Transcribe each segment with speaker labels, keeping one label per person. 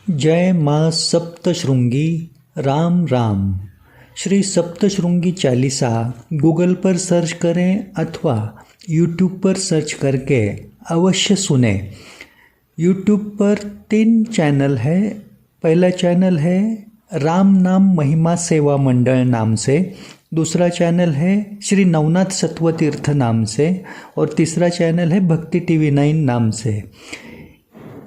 Speaker 1: जय माँ सप्तशृंगी। राम राम। श्री सप्तशृंगी चालीसा गूगल पर सर्च करें अथवा यूट्यूब पर सर्च करके अवश्य सुने। यूट्यूब पर 3 चैनल है। पहला चैनल है राम नाम महिमा सेवा मंडल नाम से, दूसरा चैनल है श्री नवनाथ सत्वतीर्थ नाम से और तीसरा चैनल है भक्ति टीवी 9 नाम से।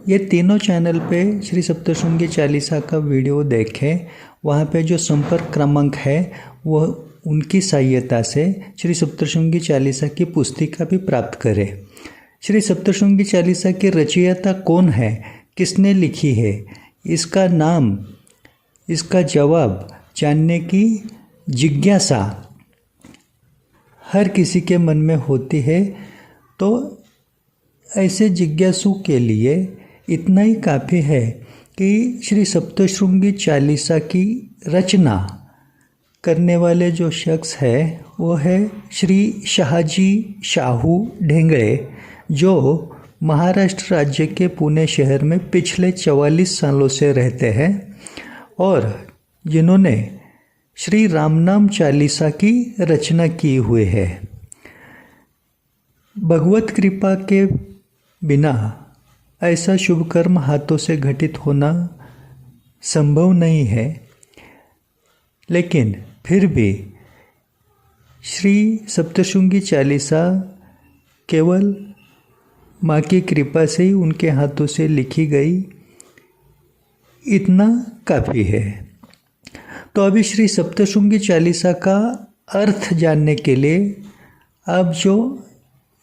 Speaker 1: ये तीनों चैनल पे श्री सप्तशृंगी चालीसा का वीडियो देखें। वहाँ पे जो संपर्क क्रमांक है वो उनकी सहायता से श्री सप्तशृंगी चालीसा की पुस्तिका भी प्राप्त करें। श्री सप्तशृंगी चालीसा की रचयिता कौन है, किसने लिखी है, इसका नाम, इसका जवाब जानने की जिज्ञासा हर किसी के मन में होती है। तो ऐसे जिज्ञासु के लिए इतना ही काफ़ी है कि श्री सप्तशृंगी चालीसा की रचना करने वाले जो शख्स है वो है श्री शाहजी शाहू ढेंगड़े, जो महाराष्ट्र राज्य के पुणे शहर में पिछले 44 सालों से रहते हैं और जिन्होंने श्री रामनाम चालीसा की रचना की हुई है। भगवत कृपा के बिना ऐसा शुभ कर्म हाथों से घटित होना संभव नहीं है, लेकिन फिर भी श्री सप्तशृंगी चालीसा केवल माँ की कृपा से ही उनके हाथों से लिखी गई, इतना काफ़ी है। तो अभी श्री सप्तशृंगी चालीसा का अर्थ जानने के लिए आप जो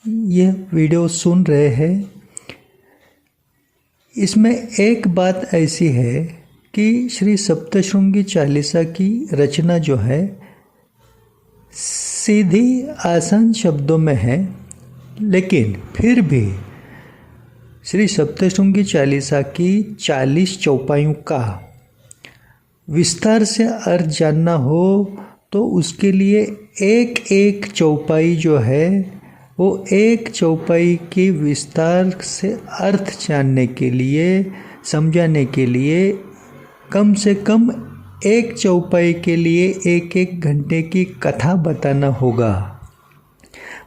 Speaker 1: ये वीडियो सुन रहे हैं, इसमें एक बात ऐसी है कि श्री सप्तशृंगी चालीसा की रचना जो है सीधी आसान शब्दों में है, लेकिन फिर भी श्री सप्तशृंगी चालीसा की 40 चौपाइयों का विस्तार से अर्थ जानना हो तो उसके लिए एक एक चौपाई जो है वो एक चौपाई की विस्तार से अर्थ जानने के लिए, समझाने के लिए कम से कम एक चौपाई के लिए 1-1 घंटे की कथा बताना होगा।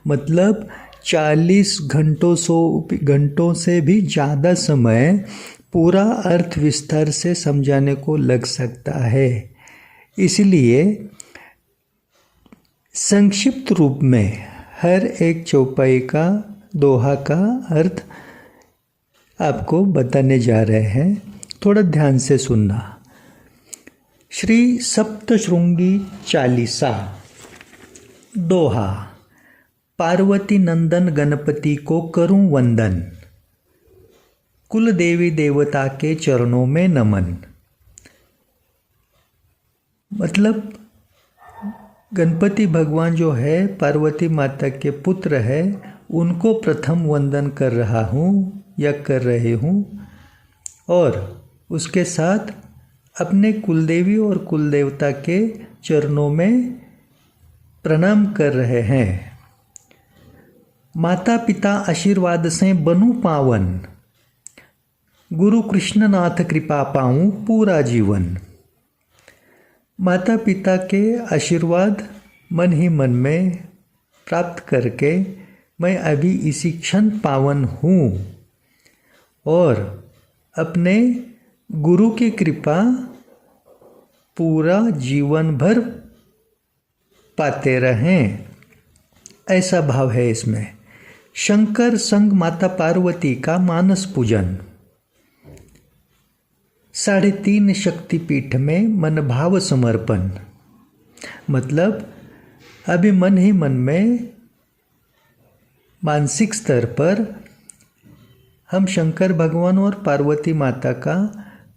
Speaker 1: मतलब 40 घंटों से भी ज़्यादा समय पूरा अर्थ विस्तार से समझाने को लग सकता है। इसलिए संक्षिप्त रूप में हर एक चौपाई का दोहा का अर्थ आपको बताने जा रहे हैं, थोड़ा ध्यान से सुनना। श्री सप्तशृंगी चालीसा दोहा। पार्वती नंदन गणपति को करूं वंदन, कुल देवी देवता के चरणों में नमन। मतलब गणपति भगवान जो है पार्वती माता के पुत्र है, उनको प्रथम वंदन कर रहा हूँ या कर रही हूँ और उसके साथ अपने कुलदेवी और कुलदेवता के चरणों में प्रणाम कर रहे हैं। माता पिता आशीर्वाद से बनूं पावन, गुरु कृष्णनाथ कृपा पाऊं पूरा जीवन। माता पिता के आशीर्वाद मन ही मन में प्राप्त करके मैं अभी इसी क्षण पावन हूँ और अपने गुरु की कृपा पूरा जीवन भर पाते रहें, ऐसा भाव है इसमें। शंकर संग माता पार्वती का मानस पूजन। 3.5 शक्तिपीठ में मन भाव समर्पण। मतलब अभी मन ही मन में मानसिक स्तर पर हम शंकर भगवान और पार्वती माता का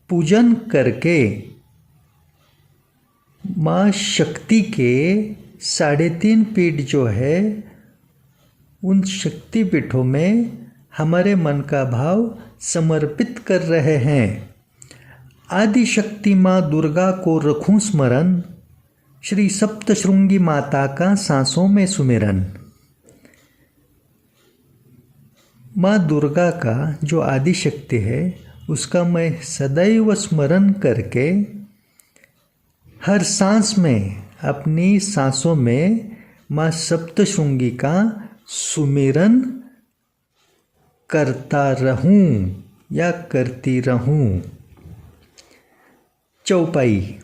Speaker 1: पूजन करके माँ शक्ति के 3.5 पीठ जो है उन शक्ति पीठों में हमारे मन का भाव समर्पित कर रहे हैं। आदि शक्ति माँ दुर्गा को रखूं स्मरण, श्री सप्तशृंगी माता का सांसों में सुमिरन। माँ दुर्गा का जो आदि शक्ति है उसका मैं सदैव स्मरण करके हर सांस में, अपनी सांसों में माँ सप्तशृंगी का सुमिरन करता रहूं या करती रहूं। चौपाई।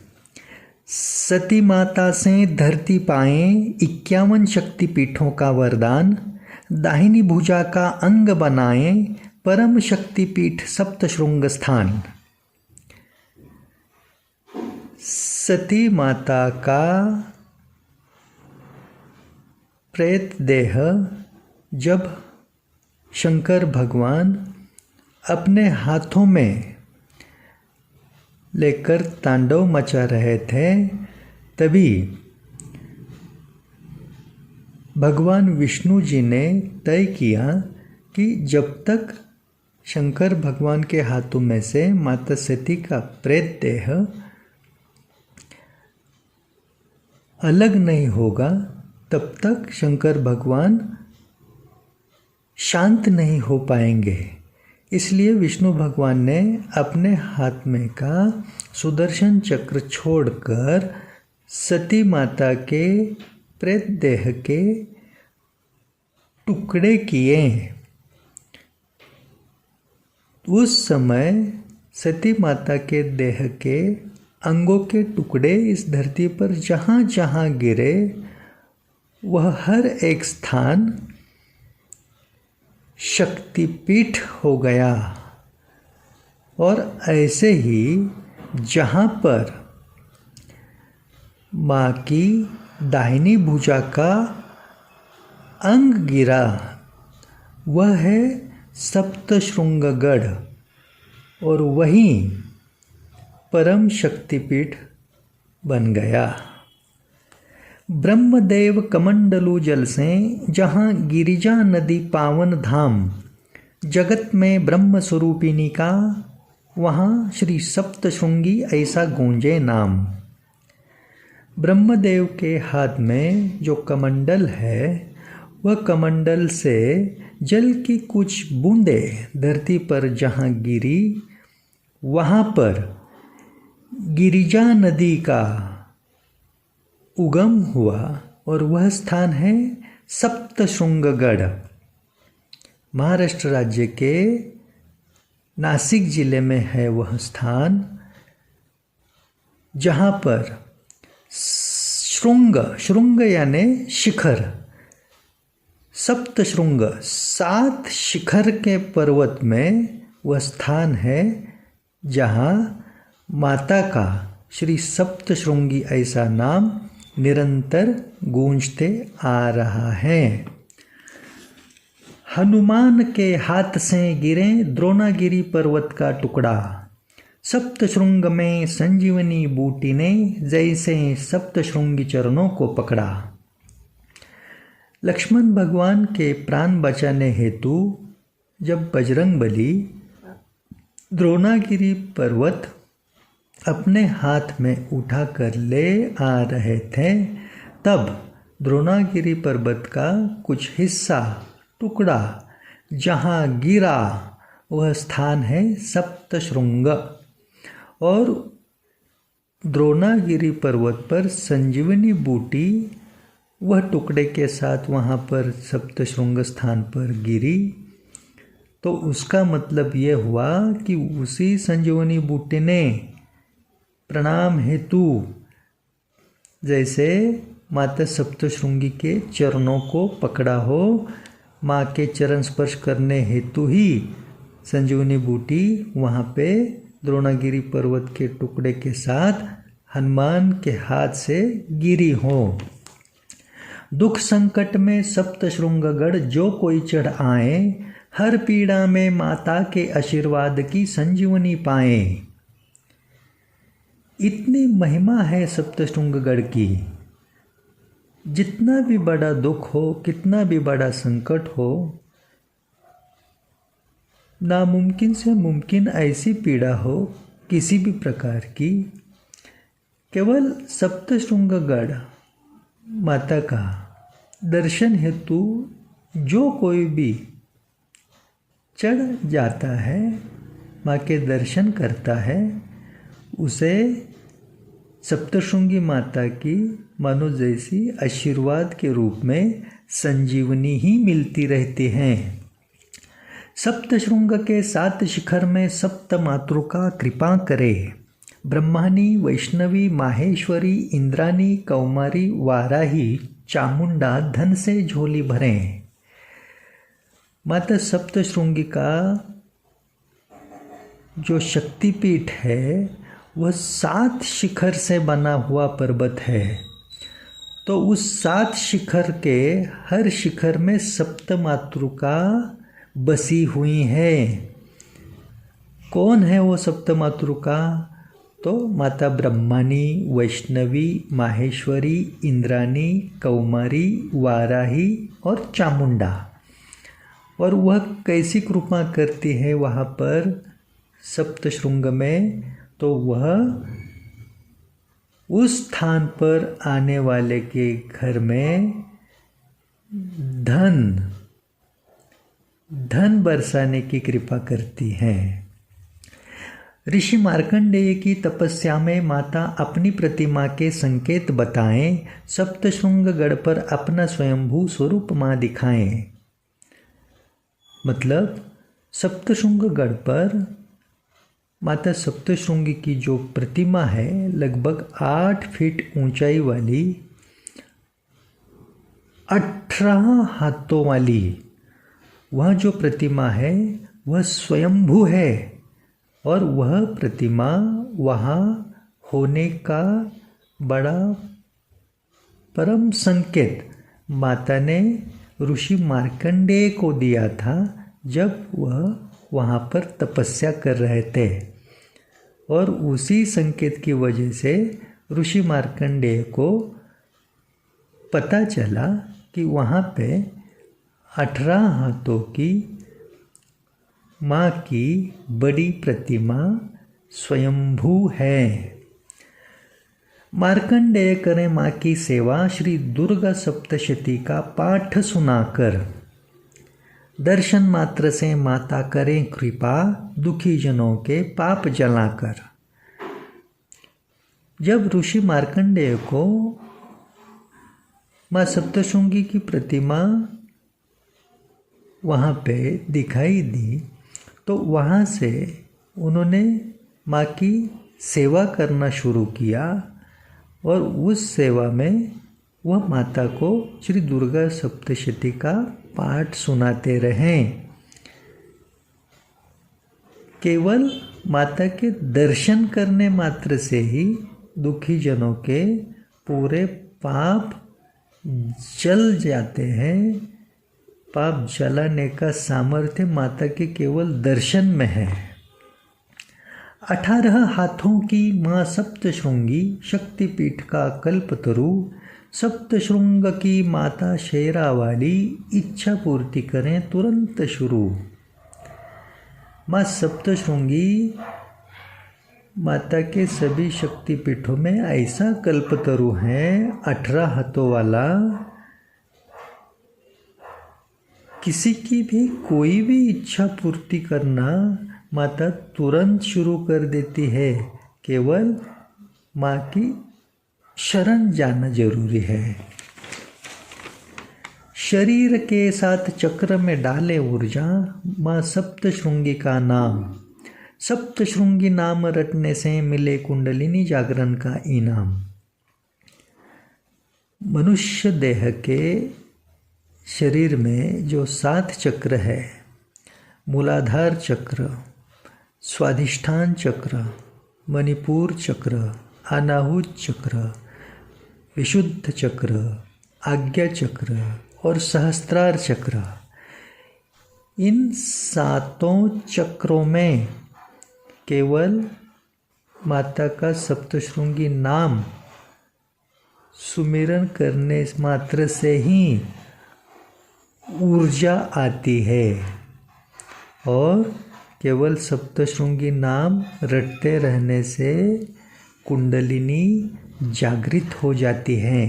Speaker 1: सती माता से धरती पाए 51 शक्तिपीठों का वरदान, दाहिनी भुजा का अंग बनाए परम शक्तिपीठ सप्तशृंग स्थान। सती माता का प्रेत देह जब शंकर भगवान अपने हाथों में लेकर तांडव मचा रहे थे, तभी भगवान विष्णु जी ने तय किया कि जब तक शंकर भगवान के हाथों में से माता सती का प्रेत देह अलग नहीं होगा, तब तक शंकर भगवान शांत नहीं हो पाएंगे। इसलिए विष्णु भगवान ने अपने हाथ में का सुदर्शन चक्र छोड़कर सती माता के प्रेत देह के टुकड़े किए। उस समय सती माता के देह के अंगों के टुकड़े इस धरती पर जहाँ जहाँ गिरे, वह हर एक स्थान शक्तिपीठ हो गया। और ऐसे ही जहाँ पर माँ की दाहिनी भुजा का अंग गिरा, वह है सप्तशृंगगढ़, और वहीं परम शक्तिपीठ बन गया। ब्रह्मदेव कमंडलू जल से जहाँ गिरिजा नदी पावन धाम, जगत में ब्रह्म स्वरूपिणी का वहाँ श्री सप्तशृंगी ऐसा गूंजे नाम। ब्रह्मदेव के हाथ में जो कमंडल है, वह कमंडल से जल की कुछ बूंदें धरती पर जहाँ गिरी, वहाँ पर गिरिजा नदी का उगम हुआ, और वह स्थान है सप्तशृंगगढ़। महाराष्ट्र राज्य के नासिक जिले में है वह स्थान, जहाँ पर श्रृंग यानी शिखर, सप्तशृंग 7 शिखर के पर्वत में वह स्थान है, जहाँ माता का श्री सप्तशृंगी ऐसा नाम निरंतर गूंजते आ रहा है। हनुमान के हाथ से गिरे द्रोणागिरी पर्वत का टुकड़ा, सप्तशृंग में संजीवनी बूटी ने जैसे सप्तशृंगी चरणों को पकड़ा। लक्ष्मण भगवान के प्राण बचाने हेतु जब बजरंगबली द्रोणागिरी पर्वत अपने हाथ में उठाकर ले आ रहे थे, तब द्रोणागिरी पर्वत का कुछ हिस्सा, टुकड़ा जहाँ गिरा, वह स्थान है सप्तशृंग। और द्रोणागिरी पर्वत पर संजीवनी बूटी वह टुकड़े के साथ वहाँ पर सप्तशृंग स्थान पर गिरी, तो उसका मतलब ये हुआ कि उसी संजीवनी बूटी ने प्रणाम हेतु जैसे माता सप्तशृंगी के चरणों को पकड़ा हो, माँ के चरण स्पर्श करने हेतु ही संजीवनी बूटी वहाँ पे द्रोणागिरी पर्वत के टुकड़े के साथ हनुमान के हाथ से गिरी हो। दुख संकट में सप्तशृंगगढ़ जो कोई चढ़ आए, हर पीड़ा में माता के आशीर्वाद की संजीवनी पाए। इतनी महिमा है सप्तशृंगगढ़ की। जितना भी बड़ा दुख हो, कितना भी बड़ा संकट हो, नामुमकिन से मुमकिन ऐसी पीड़ा हो किसी भी प्रकार की, केवल सप्तशृंगगढ़ माता का दर्शन हेतु जो कोई भी चढ़ जाता है, माँ के दर्शन करता है उसे सप्तशृंगी माता की मानो जैसी आशीर्वाद के रूप में संजीवनी ही मिलती रहती है। सप्तशृंग के 7 शिखर में सप्त मातृका कृपा करे। ब्रह्मानी, वैष्णवी, माहेश्वरी, इंद्रानी, कौमारी, वाराही, चामुंडा धन से झोली भरें। माता सप्तशृंगी का जो शक्तिपीठ है वह 7 शिखर से बना हुआ पर्वत है। तो उस 7 शिखर के हर शिखर में सप्त मातृका बसी हुई है। कौन है वो सप्त मातृका? तो माता ब्रह्मानी, वैष्णवी, माहेश्वरी, इंद्रानी, कौमारी, वाराही और चामुंडा। और वह कैसी कृपा करती है वहाँ पर सप्तशृंग में? तो वह उस स्थान पर आने वाले के घर में धन बरसाने की कृपा करती हैं। ऋषि मार्कंडेय की तपस्या में माता अपनी प्रतिमा के संकेत बताएं, सप्तशृंग गढ़ पर अपना स्वयंभू स्वरूप माँ दिखाएं। मतलब सप्तशृंग गढ़ पर माता सप्तशृंगी की जो प्रतिमा है लगभग 8 फीट ऊंचाई वाली, 18 हाथों वाली वह जो प्रतिमा है वह स्वयंभू है। और वह प्रतिमा वहाँ होने का बड़ा परम संकेत माता ने ऋषि मार्कंडेय को दिया था जब वह वहाँ पर तपस्या कर रहे थे। और उसी संकेत की वजह से ऋषि मार्कंडेय को पता चला कि वहाँ पे 18 हाथों की माँ की बड़ी प्रतिमा स्वयंभू है। मार्कंडेय करें माँ की सेवा श्री दुर्गा सप्तशती का पाठ सुनाकर। दर्शन मात्र से माता करें कृपा, दुखी जनों के पाप जलाकर। जब ऋषि मार्कंडेय को माँ सप्तशृंगी की प्रतिमा वहाँ पे दिखाई दी तो वहाँ से उन्होंने माँ की सेवा करना शुरू किया। और उस सेवा में वह माता को श्री दुर्गा सप्तशती का पाठ सुनाते रहें। केवल माता के दर्शन करने मात्र से ही दुखी जनों के पूरे पाप जल जाते हैं। पाप जलाने का सामर्थ्य माता के केवल दर्शन में है। 18 हाथों की माँ सप्तशृंगी शक्तिपीठ का कल्पतरु, सप्तशृंग की माता शेरा वाली, इच्छा पूर्ति करें तुरंत शुरू। माँ सप्तशृंगी माता के सभी शक्तिपीठों में ऐसा कल्पतरु है 18 हाथों वाला, किसी की भी कोई भी इच्छा पूर्ति करना माता तुरंत शुरू कर देती है। केवल माँ की शरण जाना जरूरी है। शरीर के साथ चक्र में डाले ऊर्जा, माँ सप्तशृंगी का नाम। सप्तशृंगी नाम रटने से मिले कुंडलिनी जागरण का इनाम। मनुष्य देह के शरीर में जो 7 चक्र है, मूलाधार चक्र, स्वाधिष्ठान चक्र, मणिपुर चक्र, अनाहुत चक्र, विशुद्ध चक्र, आज्ञा चक्र और सहस्त्रार चक्र, इन 7 चक्रों में केवल माता का सप्तशृंगी नाम सुमिरन करने मात्र से ही ऊर्जा आती है। और केवल सप्तशृंगी नाम रटते रहने से कुंडलिनी जागृत हो जाती है।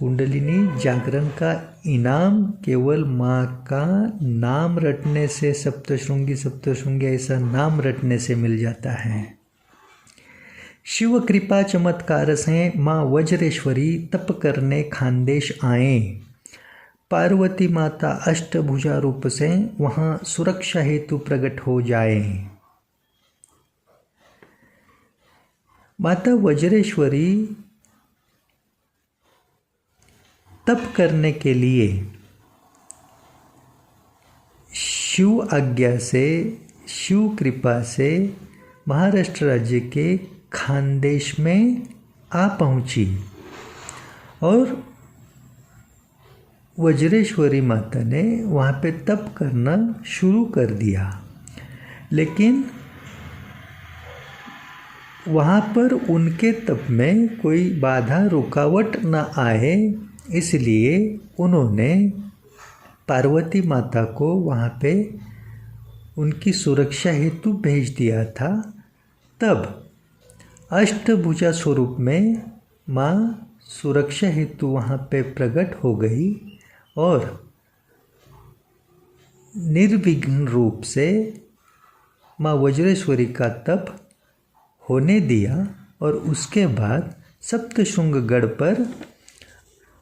Speaker 1: कुंडलिनी जागरण का इनाम केवल माँ का नाम रटने से, सप्तशृंगी ऐसा नाम रटने से मिल जाता है। शिव कृपा चमत्कार से माँ वज्रेश्वरी तप करने खानदेश आए। पार्वती माता अष्टभुजा रूप से वहाँ सुरक्षा हेतु प्रकट हो जाए। माता वज्रेश्वरी तप करने के लिए शिव आज्ञा से, शिव कृपा से महाराष्ट्र राज्य के खानदेश में आ पहुंची और वज्रेश्वरी माता ने वहाँ पे तप करना शुरू कर दिया। लेकिन वहाँ पर उनके तप में कोई बाधा रुकावट न आए, इसलिए उन्होंने पार्वती माता को वहाँ पे उनकी सुरक्षा हेतु भेज दिया था। तब अष्टभुजा स्वरूप में माँ सुरक्षा हेतु वहाँ पे प्रकट हो गई और निर्विघ्न रूप से माँ वज्रेश्वरी का तप होने दिया। और उसके बाद सप्तशृंगगढ़ पर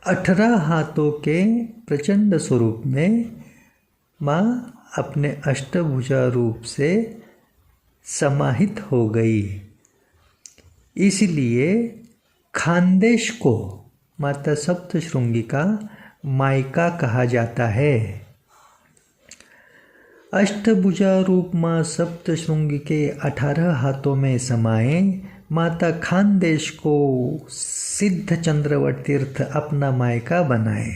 Speaker 1: 18 हाथों के प्रचंड स्वरूप में माँ अपने अष्टभुजा रूप से समाहित हो गई। इसलिए खानदेश को माता सप्तशृंगी का मायका कहा जाता है। अष्टभुजा रूप माँ सप्तशृंगी के 18 हाथों में समाये माता खानदेश को सिद्ध चंद्रवट तीर्थ अपना मायका बनाए।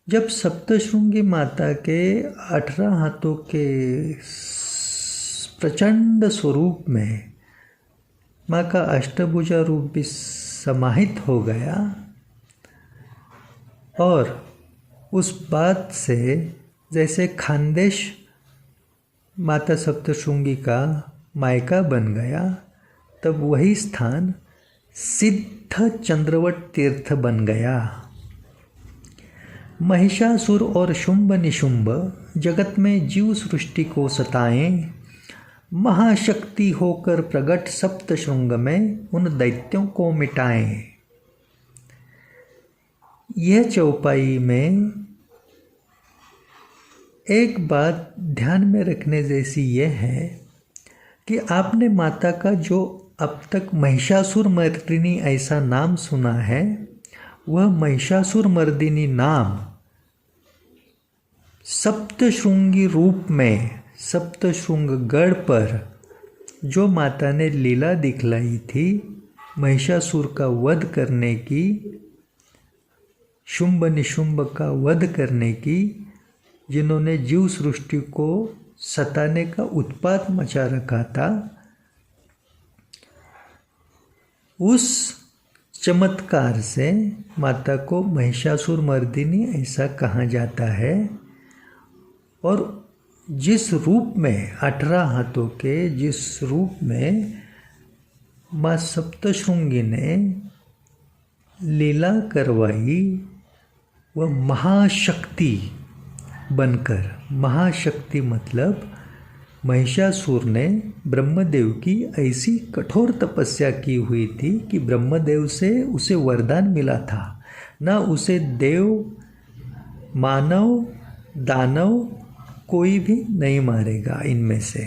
Speaker 1: जब सप्तशृंगी माता के 18 हाथों के प्रचंड स्वरूप में माँ का अष्टभुजा रूप भी समाहित हो गया और उस बात से जैसे खानदेश माता सप्तशृंगी का मायका बन गया, तब वही स्थान सिद्ध चंद्रवट तीर्थ बन गया। महिषासुर और शुंभ निशुंभ जगत में जीव सृष्टि को सताएं, महाशक्ति होकर प्रगट सप्तशृंग में उन दैत्यों को मिटाएं। यह चौपाई में एक बात ध्यान में रखने जैसी यह है कि आपने माता का जो अब तक महिषासुर मर्दिनी ऐसा नाम सुना है, वह महिषासुर मर्दिनी नाम सप्तशृंगी रूप में सप्तशृंगगढ़ पर जो माता ने लीला दिखलाई थी महिषासुर का वध करने की, शुंभ निशुंभ का वध करने की, जिन्होंने जीव सृष्टि को सताने का उत्पात मचा रखा था, उस चमत्कार से माता को महिषासुर मर्दिनी ऐसा कहा जाता है। और जिस रूप में 18 हाथों के जिस रूप में माँ सप्तशृंगी ने लीला करवाई, वह महाशक्ति बनकर, महाशक्ति मतलब महिषासुर ने ब्रह्मदेव की ऐसी कठोर तपस्या की हुई थी कि ब्रह्मदेव से उसे वरदान मिला था, ना उसे देव, मानव, दानव कोई भी नहीं मारेगा इनमें से।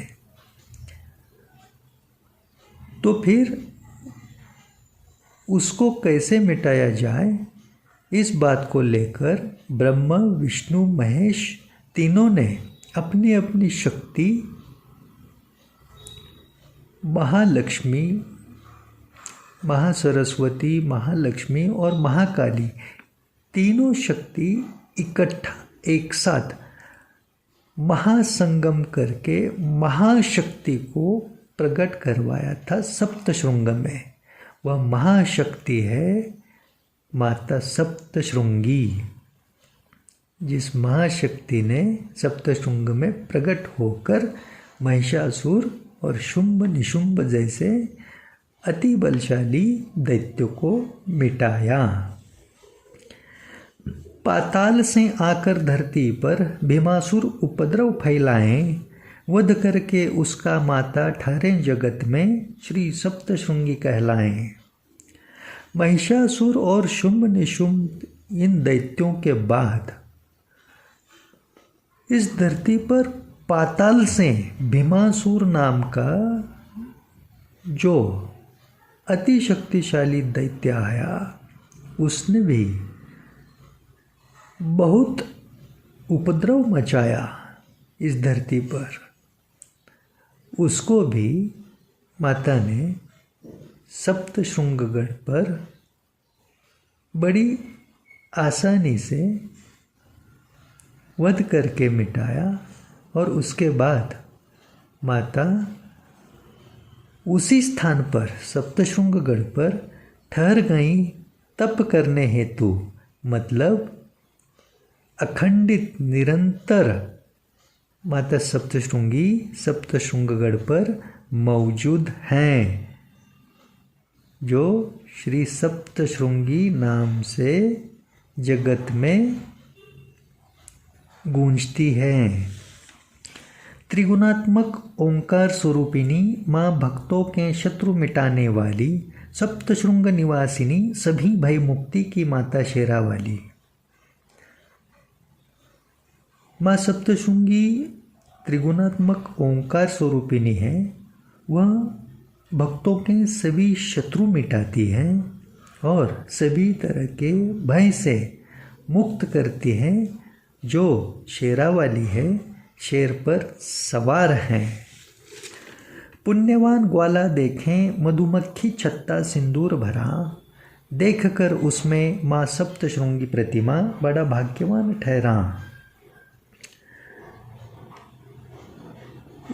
Speaker 1: तो फिर उसको कैसे मिटाया जाए, इस बात को लेकर ब्रह्मा, विष्णु, महेश तीनों ने अपनी अपनी शक्ति महालक्ष्मी, महासरस्वती, महालक्ष्मी और महाकाली तीनों शक्ति इकट्ठा एक साथ महासंगम करके महाशक्ति को प्रकट करवाया था सप्तशृंग में। वह महाशक्ति है माता सप्तशृंगी, जिस महाशक्ति ने सप्तशृंग में प्रकट होकर महिषासुर और शुंभ निशुंभ जैसे अति बलशाली दैत्यों को मिटाया। पाताल से आकर धरती पर भीमासुर उपद्रव फैलाएं, वध करके उसका माता ठहरें जगत में, श्री सप्तशृंगी कहलाएं। महिषासुर और शुंभ निशुंभ इन दैत्यों के बाद इस धरती पर पाताल से भीमासुर नाम का जो अति शक्तिशाली दैत्य आया, उसने भी बहुत उपद्रव मचाया इस धरती पर। उसको भी माता ने सप्तशृंगगढ़ पर बड़ी आसानी से वध करके मिटाया और उसके बाद माता उसी स्थान पर सप्तशृंगगढ़ पर ठहर गई तप करने हेतु, मतलब अखंडित निरंतर माता सप्तशृंगी सप्तशृंगगढ़ पर मौजूद हैं, जो श्री सप्तशृंगी नाम से जगत में गूंजती हैं। त्रिगुणात्मक ओंकार स्वरूपिणी माँ भक्तों के शत्रु मिटाने वाली, सप्तशृंग निवासिनी, सभी भय मुक्ति की माता शेरा वाली। माँ सप्तशृंगी त्रिगुणात्मक ओंकार स्वरूपिणी है। वह भक्तों के सभी शत्रु मिटाती है और सभी तरह के भय से मुक्त करती है, जो शेरा वाली है, शेर पर सवार हैं। पुण्यवान ग्वाला देखें मधुमक्खी छत्ता सिंदूर भरा, देखकर उसमें माँ सप्तशृंगी प्रतिमा बड़ा भाग्यवान ठहरा।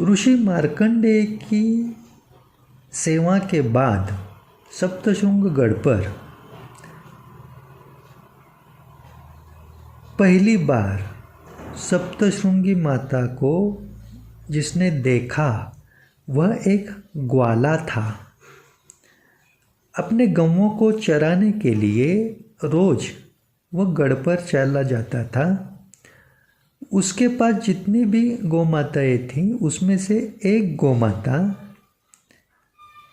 Speaker 1: ऋषि मार्कंडेय की सेवा के बाद सप्तशृंगगढ़ पर पहली बार सप्तशृंगी माता को जिसने देखा वह एक ग्वाला था। अपने गौओं को चराने के लिए रोज वह गढ़ पर चला जाता था। उसके पास जितनी भी गौ माताएँ थीं, उसमें से एक गौ माता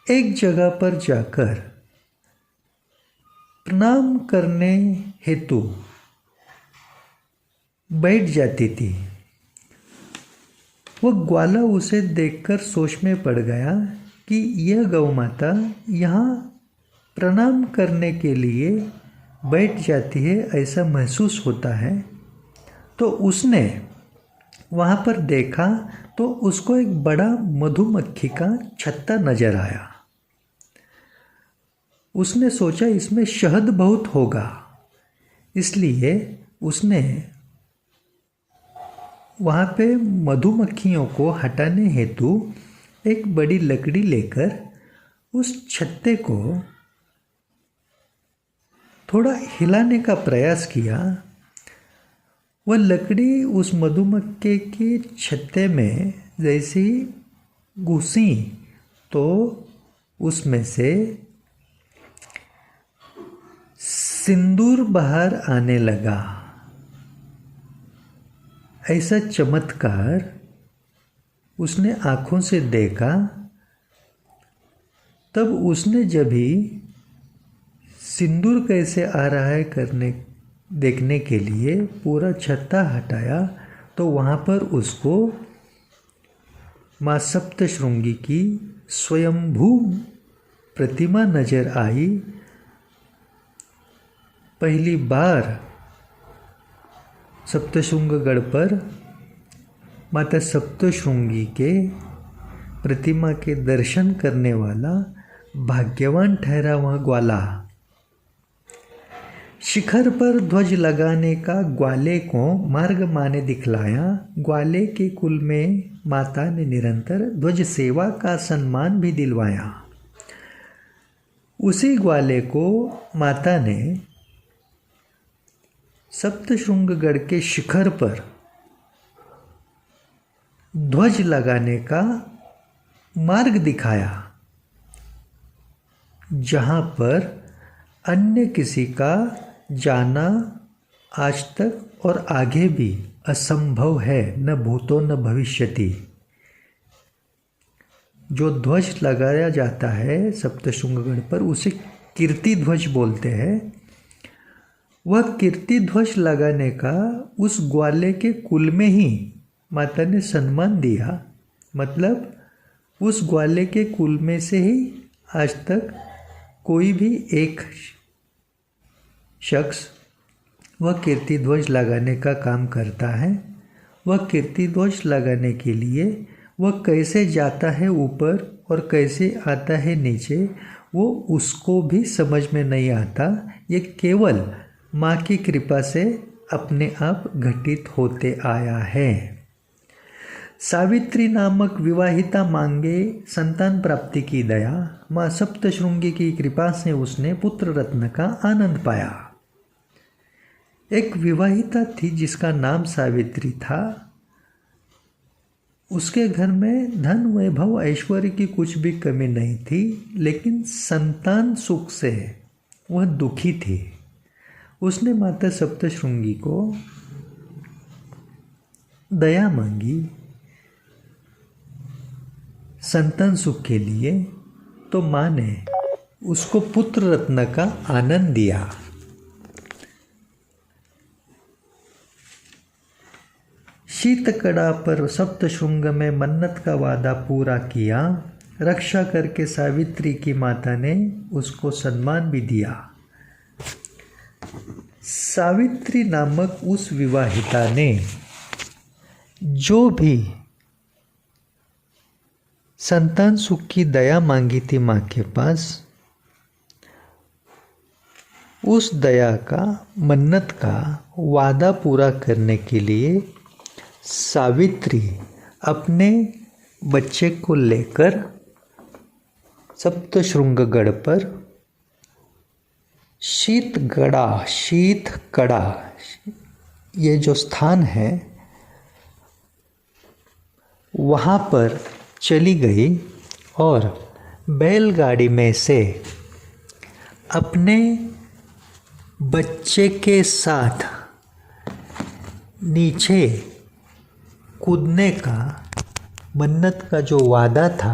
Speaker 1: एक जगह पर जाकर प्रणाम करने हेतु बैठ जाती थी। वह ग्वाला उसे देखकर सोच में पड़ गया कि यह गौ माता यहाँ प्रणाम करने के लिए बैठ जाती है, ऐसा महसूस होता है। तो उसने वहाँ पर देखा तो उसको एक बड़ा मधुमक्खी का छत्ता नजर आया। उसने सोचा इसमें शहद बहुत होगा, इसलिए उसने वहाँ पे मधुमक्खियों को हटाने हेतु एक बड़ी लकड़ी लेकर उस छत्ते को थोड़ा हिलाने का प्रयास किया। वह लकड़ी उस मधुमक्खी के छत्ते में जैसी घुसी तो उसमें से सिंदूर बाहर आने लगा। ऐसा चमत्कार उसने आँखों से देखा। तब उसने जब भी सिंदूर कैसे आ रहा है देखने के लिए पूरा छत्ता हटाया, तो वहाँ पर उसको माँ सप्तशृंगी की स्वयंभू प्रतिमा नजर आई। पहली बार सप्तशृंगगढ़ पर माता सप्तशृंगी के प्रतिमा के दर्शन करने वाला भाग्यवान ठहरा वह ग्वाला। शिखर पर ध्वज लगाने का ग्वाले को मार्ग माने दिखलाया। ग्वाले के कुल में माता ने निरंतर ध्वज सेवा का सम्मान भी दिलवाया। उसी ग्वाले को माता ने सप्तशृंगगढ़ के शिखर पर ध्वज लगाने का मार्ग दिखाया, जहाँ पर अन्य किसी का जाना आज तक और आगे भी असंभव है, न भूतो न भविष्यति। जो ध्वज लगाया जाता है सप्तशृंगगढ़ पर उसे कीर्ति ध्वज बोलते हैं। वह कीर्ति ध्वज लगाने का उस ग्वाले के कुल में ही माता ने सम्मान दिया। मतलब उस ग्वाले के कुल में से ही आज तक कोई भी एक शख्स वह कीर्ति ध्वज लगाने का काम करता है। वह कीर्ति ध्वज लगाने के लिए वह कैसे जाता है ऊपर और कैसे आता है नीचे, वो उसको भी समझ में नहीं आता। ये केवल माँ की कृपा से अपने आप घटित होते आया है। सावित्री नामक विवाहिता मांगे संतान प्राप्ति की दया, माँ सप्तशृंगी की कृपा से उसने पुत्र रत्न का आनंद पाया। एक विवाहिता थी जिसका नाम सावित्री था। उसके घर में धन वैभव ऐश्वर्य की कुछ भी कमी नहीं थी, लेकिन संतान सुख से वह दुखी थी। उसने माता सप्तशृंगी को दया मांगी संतान सुख के लिए, तो माँ ने उसको पुत्र रत्न का आनंद दिया। शीतकड़ा पर सप्तशृंग में मन्नत का वादा पूरा किया। रक्षा करके सावित्री की माता ने उसको सम्मान भी दिया। सावित्री नामक उस विवाहिता ने जो भी संतान सुख की दया मांगी थी माँ के पास, उस दया का मन्नत का वादा पूरा करने के लिए सावित्री अपने बच्चे को लेकर सप्तशृंगगढ़ पर शीतकड़ा ये जो स्थान है वहाँ पर चली गई और बैलगाड़ी में से अपने बच्चे के साथ नीचे कूदने का मन्नत का जो वादा था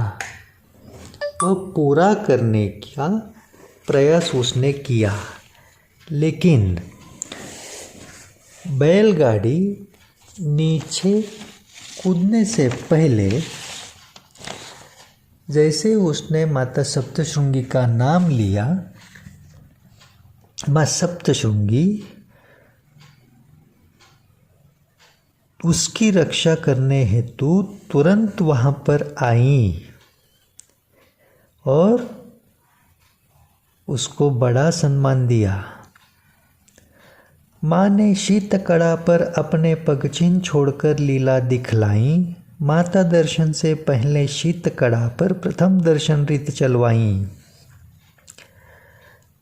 Speaker 1: वह पूरा करने का प्रयास उसने किया। लेकिन बैलगाड़ी नीचे कूदने से पहले जैसे उसने माता सप्तशृंगी का नाम लिया, माँ सप्तशृंगी उसकी रक्षा करने हेतु तुरंत वहाँ पर आई और उसको बड़ा सम्मान दिया। माँ ने शीतकड़ा पर अपने पगचिन्ह छोड़कर लीला दिखलाई। माता दर्शन से पहले शीतकड़ा पर प्रथम दर्शन रीत चलवाई।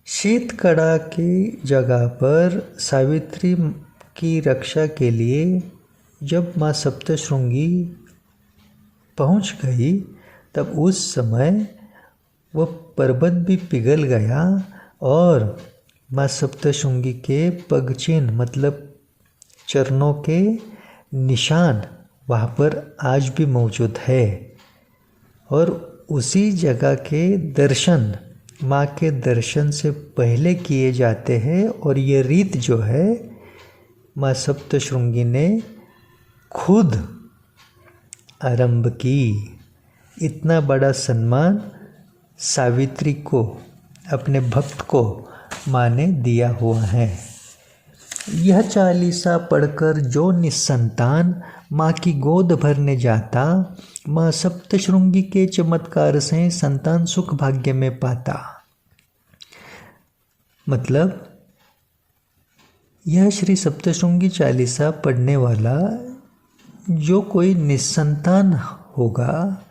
Speaker 1: शीतकड़ा की जगह पर सावित्री की रक्षा के लिए जब माँ सप्तशृंगी पहुँच गई, तब उस समय वह पर्वत भी पिघल गया और माँ सप्तशृंगी के पगचिन्ह मतलब चरणों के निशान वहाँ पर आज भी मौजूद है। और उसी जगह के दर्शन माँ के दर्शन से पहले किए जाते हैं और ये रीत जो है माँ सप्तशृंगी ने खुद आरंभ की। इतना बड़ा सम्मान सावित्री को, अपने भक्त को माँ ने दिया हुआ है। यह चालीसा पढ़कर जो निसंतान माँ की गोद भरने जाता, माँ सप्तशृंगी के चमत्कार से संतान सुख भाग्य में पाता। मतलब यह श्री सप्तशृंगी चालीसा पढ़ने वाला जो कोई निसंतान होगा,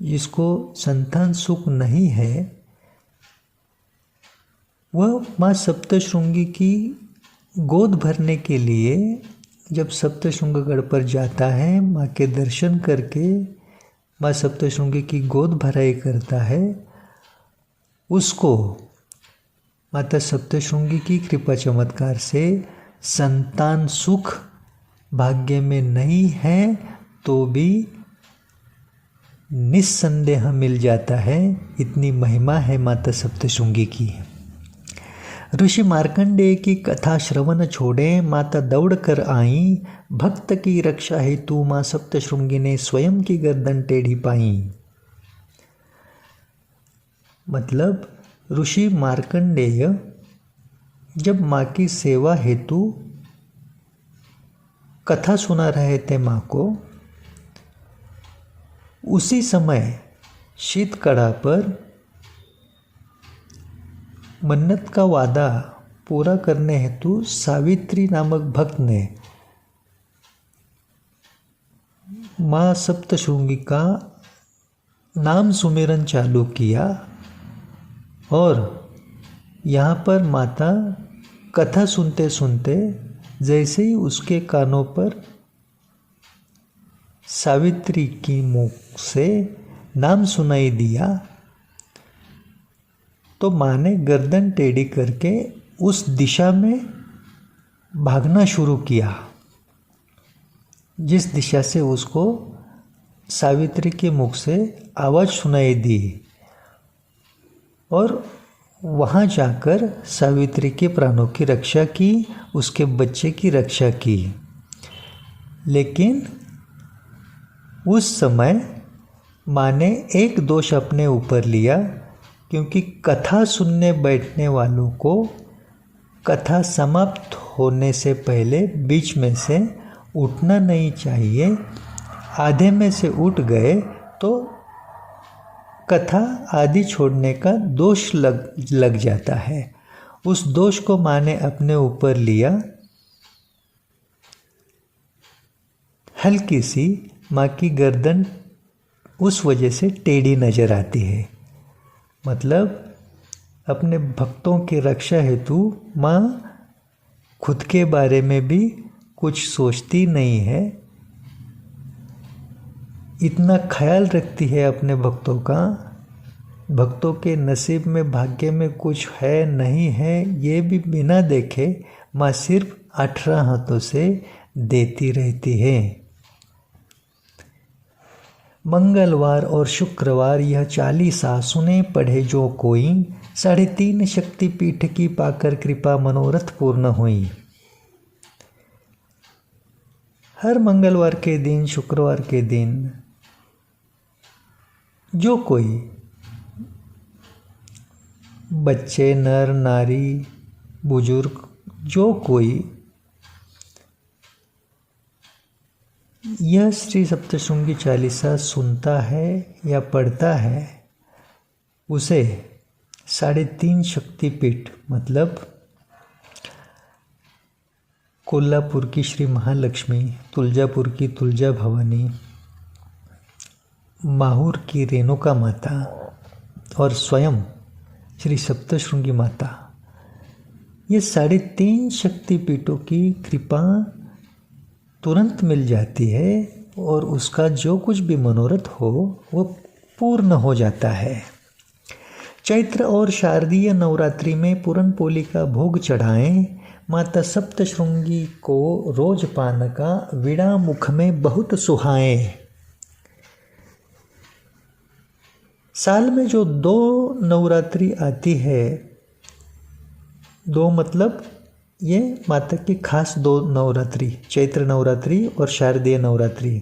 Speaker 1: जिसको संतान सुख नहीं है, वह माँ सप्तशृंगी की गोद भरने के लिए जब सप्तशृंगगढ़ पर जाता है, माँ के दर्शन करके माँ सप्तशृंगी की गोद भराई करता है, उसको माता सप्तशृंगी की कृपा चमत्कार से संतान सुख भाग्य में नहीं है तो भी निस्संदेह मिल जाता है। इतनी महिमा है माता सप्तशृंगी की। ऋषि मार्कंडेय की कथा श्रवण छोड़े माता दौड़ कर आई। भक्त की रक्षा हेतु माँ सप्तशृंगी ने स्वयं की गर्दन टेढ़ी पाई। मतलब ऋषि मार्कंडेय जब माँ की सेवा हेतु कथा सुना रहे थे माँ को, उसी समय शीतकढ़ा पर मन्नत का वादा पूरा करने हेतु सावित्री नामक भक्त ने माँ सप्तशृंगी का नाम सुमिरन चालू किया और यहाँ पर माता कथा सुनते सुनते जैसे ही उसके कानों पर सावित्री की मुख से नाम सुनाई दिया तो माँ ने गर्दन टेढ़ी करके उस दिशा में भागना शुरू किया जिस दिशा से उसको सावित्री के मुख से आवाज़ सुनाई दी, और वहाँ जाकर सावित्री के प्राणों की रक्षा की, उसके बच्चे की रक्षा की। लेकिन उस समय माँ ने एक दोष अपने ऊपर लिया, क्योंकि कथा सुनने बैठने वालों को कथा समाप्त होने से पहले बीच में से उठना नहीं चाहिए। आधे में से उठ गए तो कथा आदि छोड़ने का दोष लग जाता है। उस दोष को माँ ने अपने ऊपर लिया। हल्की सी माँ की गर्दन उस वजह से टेढ़ी नजर आती है। मतलब अपने भक्तों की रक्षा हेतु माँ खुद के बारे में भी कुछ सोचती नहीं है, इतना ख्याल रखती है अपने भक्तों का। भक्तों के नसीब में भाग्य में कुछ है नहीं है ये भी बिना देखे माँ सिर्फ 18 हाथों से देती रहती है। मंगलवार और शुक्रवार यह 40 सुने पढ़े जो कोई, 3.5 शक्तिपीठ की पाकर कृपा मनोरथ पूर्ण हुई। हर मंगलवार के दिन, शुक्रवार के दिन जो कोई बच्चे, नर नारी, बुजुर्ग, जो कोई यह श्री सप्तशृंगी चालीसा सुनता है या पढ़ता है, उसे 3.5 शक्तिपीठ मतलब कोल्हापुर की श्री महालक्ष्मी, तुलजापुर की तुलजा भवानी, माहूर की रेणुका माता और स्वयं श्री सप्तशृंगी माता, ये 3.5 शक्तिपीठों की कृपा तुरंत मिल जाती है और उसका जो कुछ भी मनोरथ हो वो पूर्ण हो जाता है। चैत्र और शारदीय नवरात्रि में पूरन पोली का भोग चढ़ाएं। माता सप्तशृंगी को रोज पान का वीणा मुख में बहुत सुहाए। साल में जो 2 नवरात्रि आती है, 2 मतलब ये माता की खास 2 नवरात्रि, चैत्र नवरात्रि और शारदीय नवरात्रि,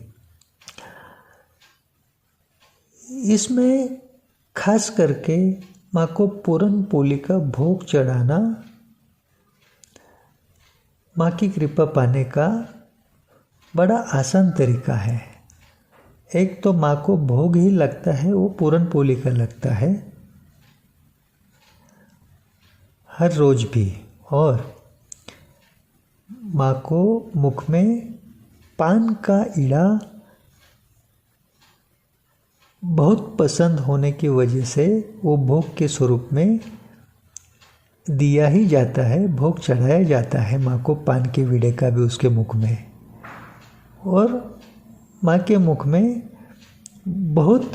Speaker 1: इसमें खास करके माँ को पूरन पोली का भोग चढ़ाना माँ की कृपा पाने का बड़ा आसान तरीका है। एक तो माँ को भोग ही लगता है, वो पूरन पोली का लगता है हर रोज भी, और माँ को मुख में पान का ईड़ा बहुत पसंद होने की वजह से वो भोग के स्वरूप में दिया ही जाता है, भोग चढ़ाया जाता है माँ को पान के वीड़े का भी उसके मुख में। और माँ के मुख में बहुत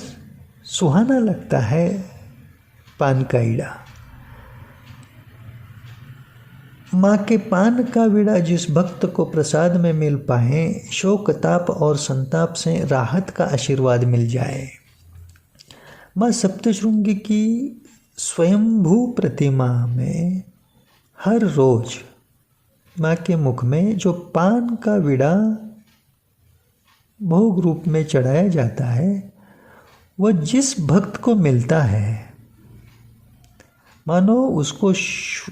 Speaker 1: सुहाना लगता है पान का ईड़ा। माँ के पान का बीड़ा जिस भक्त को प्रसाद में मिल पाए, शोक ताप और संताप से राहत का आशीर्वाद मिल जाए। माँ सप्तशृंगी की स्वयंभू प्रतिमा में हर रोज माँ के मुख में जो पान का बीड़ा भोग रूप में चढ़ाया जाता है, वह जिस भक्त को मिलता है, मानो उसको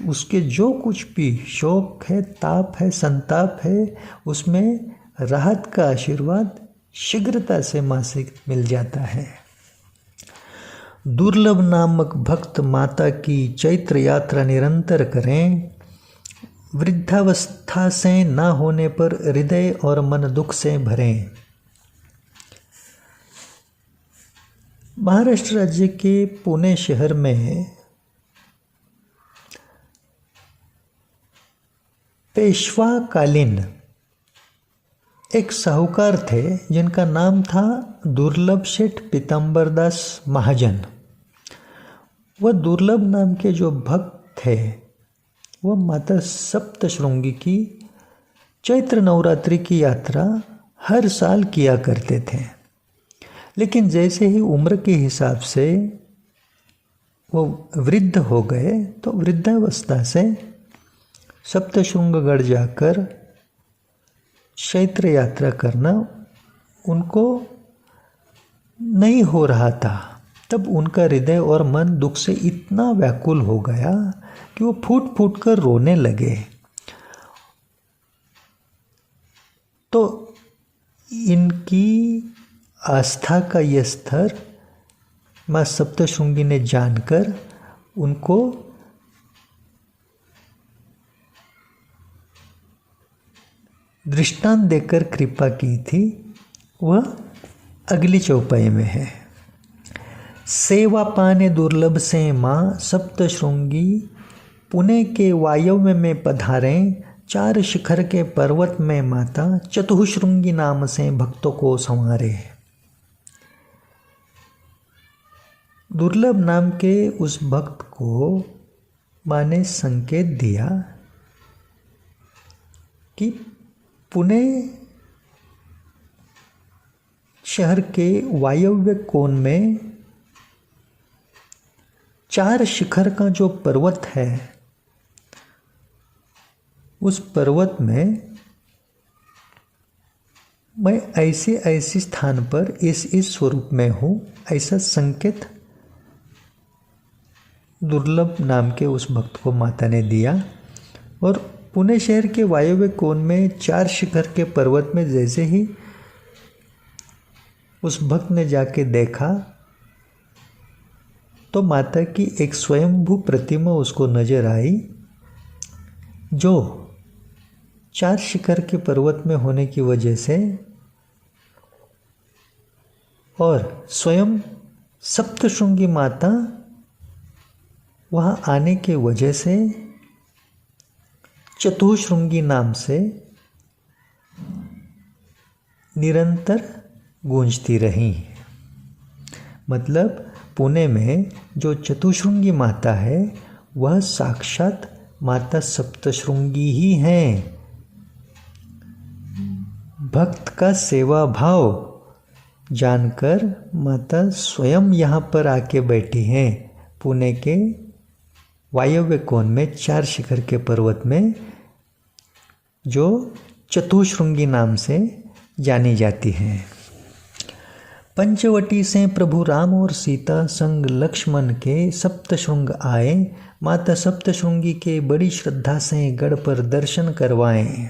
Speaker 1: उसके जो कुछ भी शोक है, ताप है, संताप है, उसमें राहत का आशीर्वाद शीघ्रता से माँ से मिल जाता है। दुर्लभ नामक भक्त माता की चैत्र यात्रा निरंतर करें। वृद्धावस्था से ना होने पर हृदय और मन दुख से भरें। महाराष्ट्र राज्य के पुणे शहर में पेशवाकालीन एक साहूकार थे जिनका नाम था दुर्लभ सेठ पीताम्बरदास महाजन। वह दुर्लभ नाम के जो भक्त थे वह माता सप्तशृंगी की चैत्र नवरात्रि की यात्रा हर साल किया करते थे। लेकिन जैसे ही उम्र के हिसाब से वो वृद्ध हो गए तो वृद्धावस्था से सप्तशृंगगढ़ जाकर चैत्र यात्रा करना उनको नहीं हो रहा था। तब उनका हृदय और मन दुख से इतना व्याकुल हो गया कि वो फूट फूट कर रोने लगे। तो इनकी आस्था का यह स्तर माँ सप्तशृंगी ने जानकर उनको दृष्टांत देकर कृपा की थी। वह अगली चौपाई में है। सेवा पाने दुर्लभ से माँ सप्तशृंगी पुणे के वायव्य में पधारें। 4 शिखर के पर्वत में माता चतुःशृंगी नाम से भक्तों को संवारे। दुर्लभ नाम के उस भक्त को माँ ने संकेत दिया कि पुणे शहर के वायव्य कोण में 4 शिखर का जो पर्वत है, उस पर्वत में मैं ऐसे स्थान पर इस स्वरूप में हूँ, ऐसा संकेत दुर्लभ नाम के उस भक्त को माता ने दिया। और पुणे शहर के वायव्य कोण में 4 शिखर के पर्वत में जैसे ही उस भक्त ने जाके देखा तो माता की एक स्वयंभू प्रतिमा उसको नजर आई, जो 4 शिखर के पर्वत में होने की वजह से और स्वयं सप्तशृंगी माता वहाँ आने के वजह से चतुःशृंगी नाम से निरंतर गूंजती रही। मतलब पुणे में जो चतुःशृंगी माता है वह साक्षात माता सप्तशृंगी ही हैं। भक्त का सेवा भाव जानकर माता स्वयं यहाँ पर आके बैठी हैं। पुणे के वायव्य कोण में 4 शिखर के पर्वत में जो चतुःशृंगी नाम से जानी जाती हैं। पंचवटी से प्रभु राम और सीता संग लक्ष्मण के सप्तशृंग आए। माता सप्तशृंगी के बड़ी श्रद्धा से गढ़ पर दर्शन करवाएं।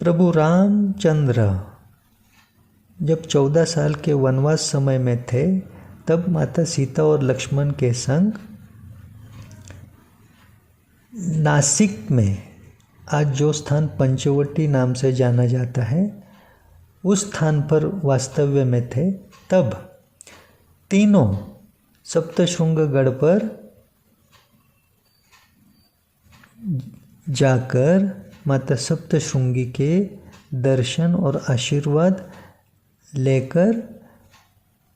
Speaker 1: प्रभु रामचंद्र जब 14 साल के वनवास समय में थे, तब माता सीता और लक्ष्मण के संग नासिक में, आज जो स्थान पंचवटी नाम से जाना जाता है, उस स्थान पर वास्तव्य में थे। तब तीनों सप्तशृंगगढ़ पर जाकर माता सप्तशृंगी के दर्शन और आशीर्वाद लेकर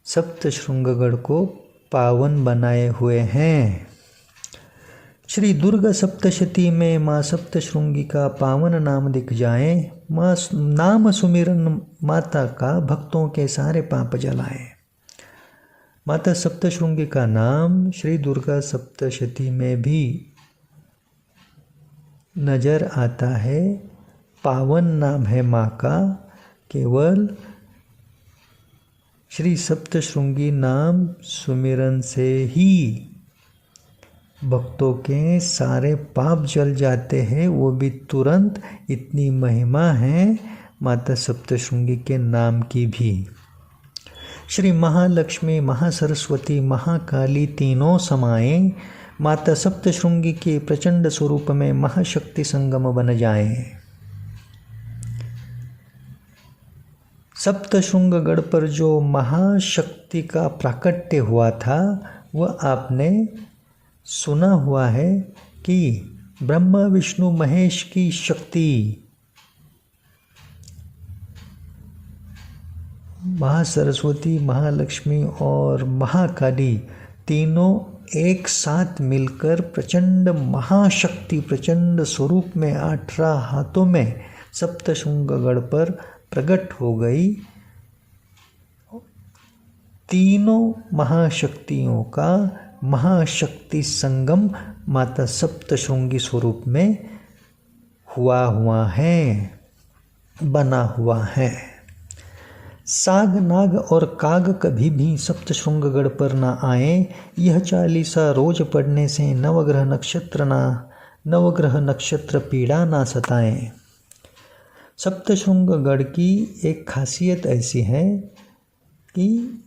Speaker 1: सप्तशृंगगढ़ को पावन बनाए हुए हैं। श्री दुर्गा सप्तशती में माँ सप्तशृंगी का पावन नाम दिख जाए, माँ नाम सुमिरन माता का भक्तों के सारे पाप जलाए। माता सप्तशृंगी का नाम श्री दुर्गा सप्तशती में भी नजर आता है। पावन नाम है माँ का। केवल श्री सप्तशृंगी नाम सुमिरन से ही भक्तों के सारे पाप जल जाते हैं, वो भी तुरंत। इतनी महिमा है माता सप्तशृंगी के नाम की भी। श्री महालक्ष्मी, महासरस्वती, महाकाली तीनों समाए माता सप्तशृंगी के प्रचंड स्वरूप में महाशक्ति संगम बन जाए। सप्तशृंगगढ़ पर जो महाशक्ति का प्राकट्य हुआ था, वह आपने सुना हुआ है कि ब्रह्मा विष्णु महेश की शक्ति महासरस्वती, महालक्ष्मी और महाकाली तीनों एक साथ मिलकर प्रचंड महाशक्ति, प्रचंड स्वरूप में 18 हाथों में सप्तशृंगगढ़ पर प्रकट हो गई। तीनों महाशक्तियों का महाशक्ति संगम माता सप्तशृंगी स्वरूप में हुआ है, बना हुआ है। साग, नाग और काग कभी भी सप्तशृंगगढ़ पर ना आए। यह चालीसा रोज पढ़ने से नवग्रह नक्षत्र पीड़ा ना सताएं। सप्तशृंगगढ़ की एक खासियत ऐसी है कि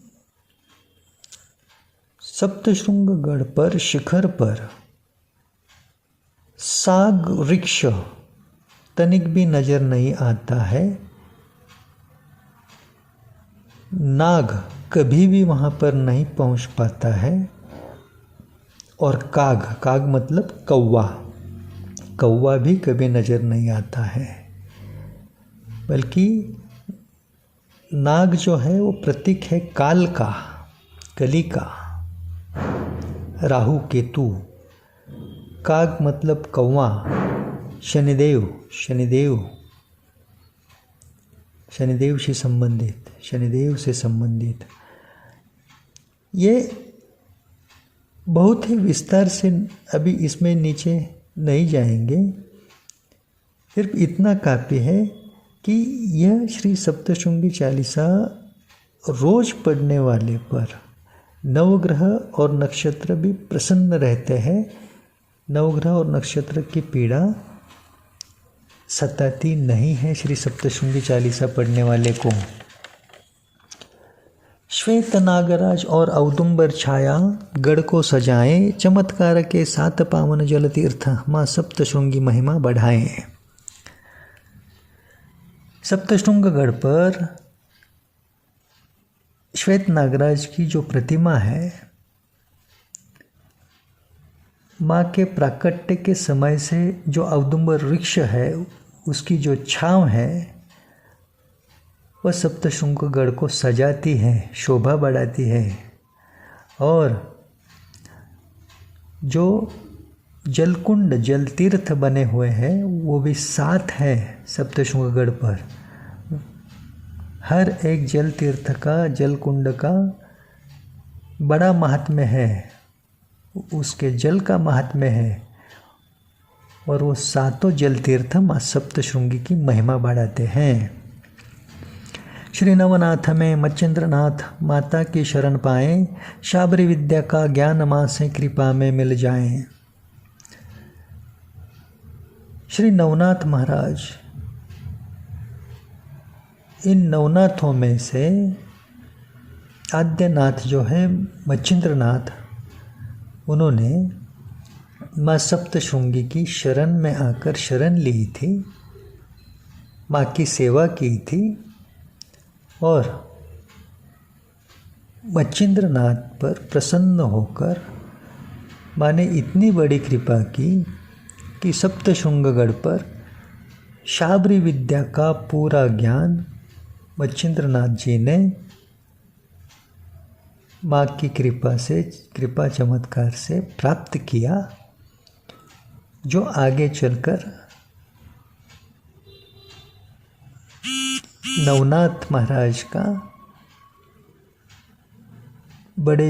Speaker 1: सप्तशृंगगढ़ पर शिखर पर साग वृक्ष तनिक भी नजर नहीं आता है। नाग कभी भी वहाँ पर नहीं पहुँच पाता है। और काग मतलब कौवा भी कभी नजर नहीं आता है। बल्कि नाग जो है वो प्रतीक है काल का, कली का, राहु केतु। काग मतलब कौवा, शनिदेव से संबंधित। ये बहुत ही विस्तार से अभी इसमें नीचे नहीं जाएंगे। सिर्फ इतना काफ़ी है कि यह श्री सप्तशृंगी चालीसा रोज पढ़ने वाले पर नवग्रह और नक्षत्र भी प्रसन्न रहते हैं। नवग्रह और नक्षत्र की पीड़ा सताती नहीं है श्री सप्तशृंगी चालीसा पढ़ने वाले को। श्वेत नागराज और औदुंबर छाया गढ़ को सजाएं, चमत्कार के साथ पावन जल तीर्थ माँ सप्तशृंगी महिमा बढ़ाएं। सप्तशृंगगढ़ पर श्वेत नागराज की जो प्रतिमा है, माँ के प्राकट्य के समय से जो औदुंबर वृक्ष है उसकी जो छांव है वह सप्तशृंगगढ़ को सजाती है, शोभा बढ़ाती है। और जो जलकुंड, जल तीर्थ बने हुए हैं वो भी साथ है सप्तशृंगगढ़ पर। हर एक जल तीर्थ का, जल कुंड का बड़ा महात्म्य है, उसके जल का महात्म्य है। और वो सातों जल तीर्थ माँ सप्तशृंगी की महिमा बढ़ाते हैं। श्री नवनाथ में मच्छिंद्रनाथ माता की शरण पाएं, शाबरी विद्या का ज्ञान माँ से कृपा में मिल जाए। श्री नवनाथ महाराज, इन नवनाथों में से आद्यनाथ जो है मच्छिंद्रनाथ, उन्होंने माँ सप्तशृंगी की शरण में आकर शरण ली थी, माँ की सेवा की थी। और मच्छिंद्रनाथ पर प्रसन्न होकर माँ ने इतनी बड़ी कृपा की कि सप्तशृंगगढ़ पर शाबरी विद्या का पूरा ज्ञान मच्छिंद्रनाथ जी ने माँ की कृपा चमत्कार से प्राप्त किया। जो आगे चलकर नवनाथ महाराज का बड़े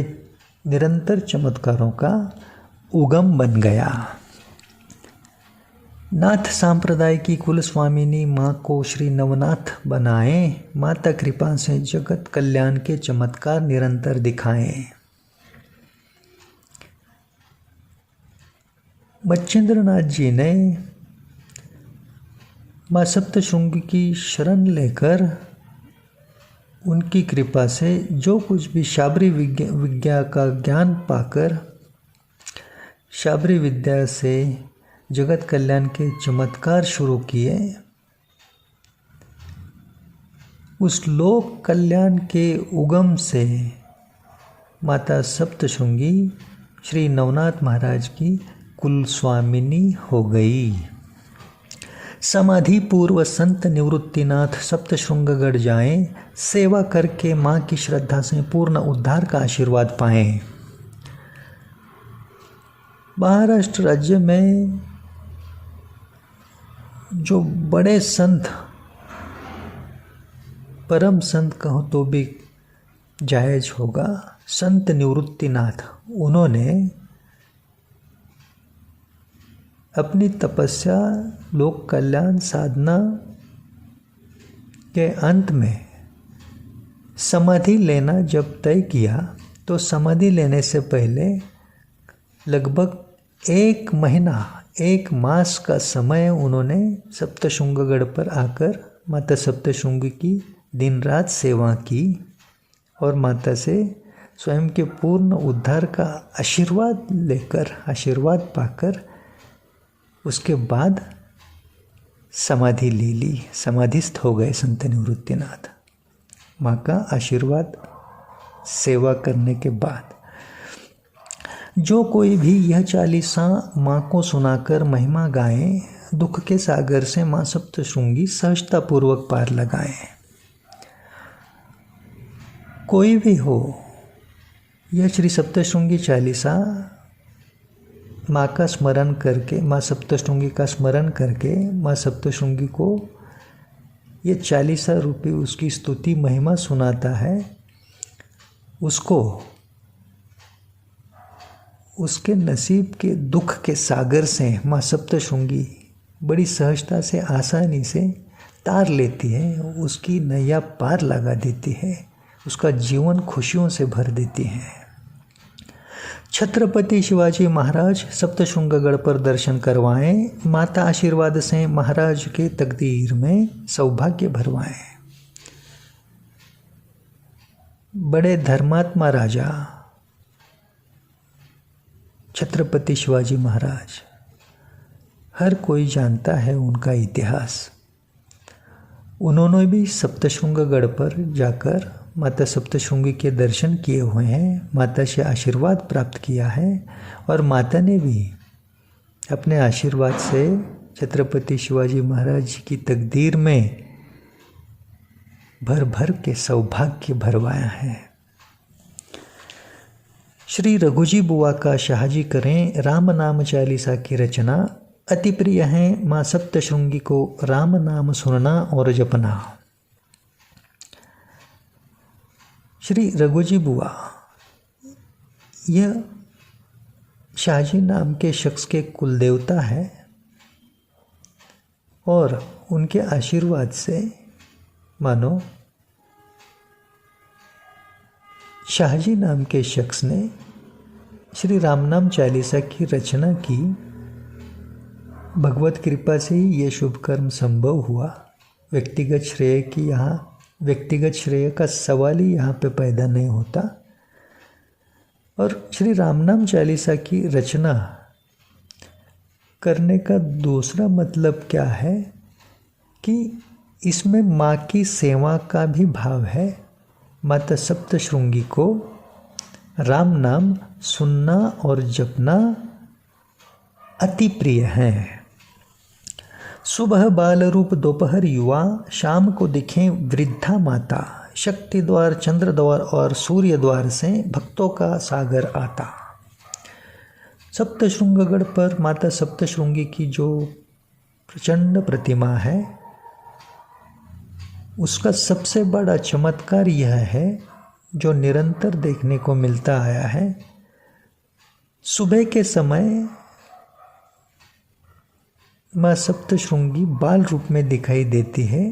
Speaker 1: निरंतर चमत्कारों का उगम बन गया। नाथ संप्रदाय की कुल स्वामिनी माँ को श्री नवनाथ बनाए, माता कृपा से जगत कल्याण के चमत्कार निरंतर दिखाएं। मच्छिंद्रनाथ जी ने माँ सप्तशृंगी की शरण लेकर उनकी कृपा से जो कुछ भी शाबरी विद्या का ज्ञान पाकर शाबरी विद्या से जगत कल्याण के चमत्कार शुरू किए। उस लोक कल्याण के उगम से माता सप्तशृंगी श्री नवनाथ महाराज की कुल स्वामिनी हो गई। समाधि पूर्व संत निवृत्तिनाथ सप्तशृंगगढ़ जाएं, सेवा करके माँ की श्रद्धा से पूर्ण उद्धार का आशीर्वाद पाएं। महाराष्ट्र राज्य में जो बड़े संत, परम संत कहो तो भी जायज होगा, संत निवृत्तिनाथ, उन्होंने अपनी तपस्या लोक कल्याण साधना के अंत में समाधि लेना जब तय किया तो समाधि लेने से पहले लगभग 1 महीना 1 मास का समय उन्होंने सप्तशृंगगढ़ पर आकर माता सप्तशृंगी की दिन रात सेवा की और माता से स्वयं के पूर्ण उद्धार का आशीर्वाद लेकर, आशीर्वाद पाकर उसके बाद समाधि ले ली, समाधिस्थ हो गए संत निवृत्तिनाथ। माँ का आशीर्वाद सेवा करने के बाद जो कोई भी यह चालीसा माँ को सुनाकर महिमा गाए, दुख के सागर से माँ सप्तशृंगी सहजता पूर्वक पार लगाए। कोई भी हो, यह श्री सप्तशृंगी चालीसा माँ का स्मरण करके, माँ सप्तशृंगी का स्मरण करके माँ सप्तशृंगी को ये 40 रूपी उसकी स्तुति महिमा सुनाता है, उसको उसके नसीब के दुख के सागर से माँ सप्तशृंगी बड़ी सहजता से, आसानी से तार लेती है, उसकी नैया पार लगा देती है, उसका जीवन खुशियों से भर देती है। छत्रपति शिवाजी महाराज सप्तशृंगगढ़ पर दर्शन करवाएं, माता आशीर्वाद से महाराज के तकदीर में सौभाग्य भरवाएं। बड़े धर्मात्मा राजा छत्रपति शिवाजी महाराज, हर कोई जानता है उनका इतिहास। उन्होंने भी सप्तशृंगगढ़ पर जाकर माता सप्तशृंगी के दर्शन किए हुए हैं, माता से आशीर्वाद प्राप्त किया है और माता ने भी अपने आशीर्वाद से छत्रपति शिवाजी महाराज की तकदीर में भर भर के सौभाग्य भरवाया है। श्री रघुजी बुआ का शाहजी करें राम नाम चालीसा की रचना, अति प्रिय है माँ सप्तशृंगी को राम नाम सुनना और जपना। श्री रघुजी बुआ यह शाहजी नाम के शख्स के कुल देवता है और उनके आशीर्वाद से मानो शाहजी नाम के शख्स ने श्री राम नाम चालीसा की रचना की। भगवत कृपा से ही ये शुभ कर्म संभव हुआ। व्यक्तिगत श्रेय का सवाल ही यहाँ पे पैदा नहीं होता। और श्री राम नाम चालीसा की रचना करने का दूसरा मतलब क्या है कि इसमें माँ की सेवा का भी भाव है। माता सप्तशृंगी को राम नाम सुनना और जपना अति प्रिय है। सुबह बाल रूप, दोपहर युवा, शाम को दिखें वृद्धा माता। शक्ति द्वार, चंद्र द्वार और सूर्य द्वार से भक्तों का सागर आता। सप्तशृंगगढ़ पर माता सप्तशृंगी की जो प्रचंड प्रतिमा है, उसका सबसे बड़ा चमत्कार यह है, जो निरंतर देखने को मिलता आया है। सुबह के समय माँ सप्तशृंगी बाल रूप में दिखाई देती है,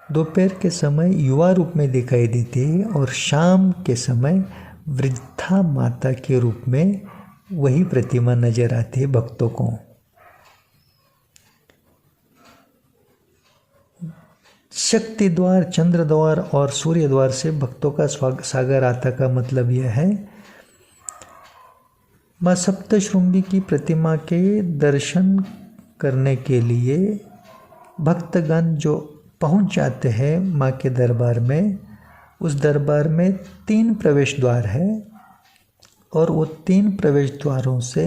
Speaker 1: दोपहर के समय युवा रूप में दिखाई देती है और शाम के समय वृद्धा माता के रूप में वही प्रतिमा नजर आती है भक्तों को। शक्ति द्वार, चंद्र द्वार और सूर्य द्वार से भक्तों का सागर आता का मतलब यह है, माँ सप्तशृंगी की प्रतिमा के दर्शन करने के लिए भक्तगण जो पहुंच जाते हैं माँ के दरबार में, उस दरबार में 3 प्रवेश द्वार है और वो 3 प्रवेश द्वारों से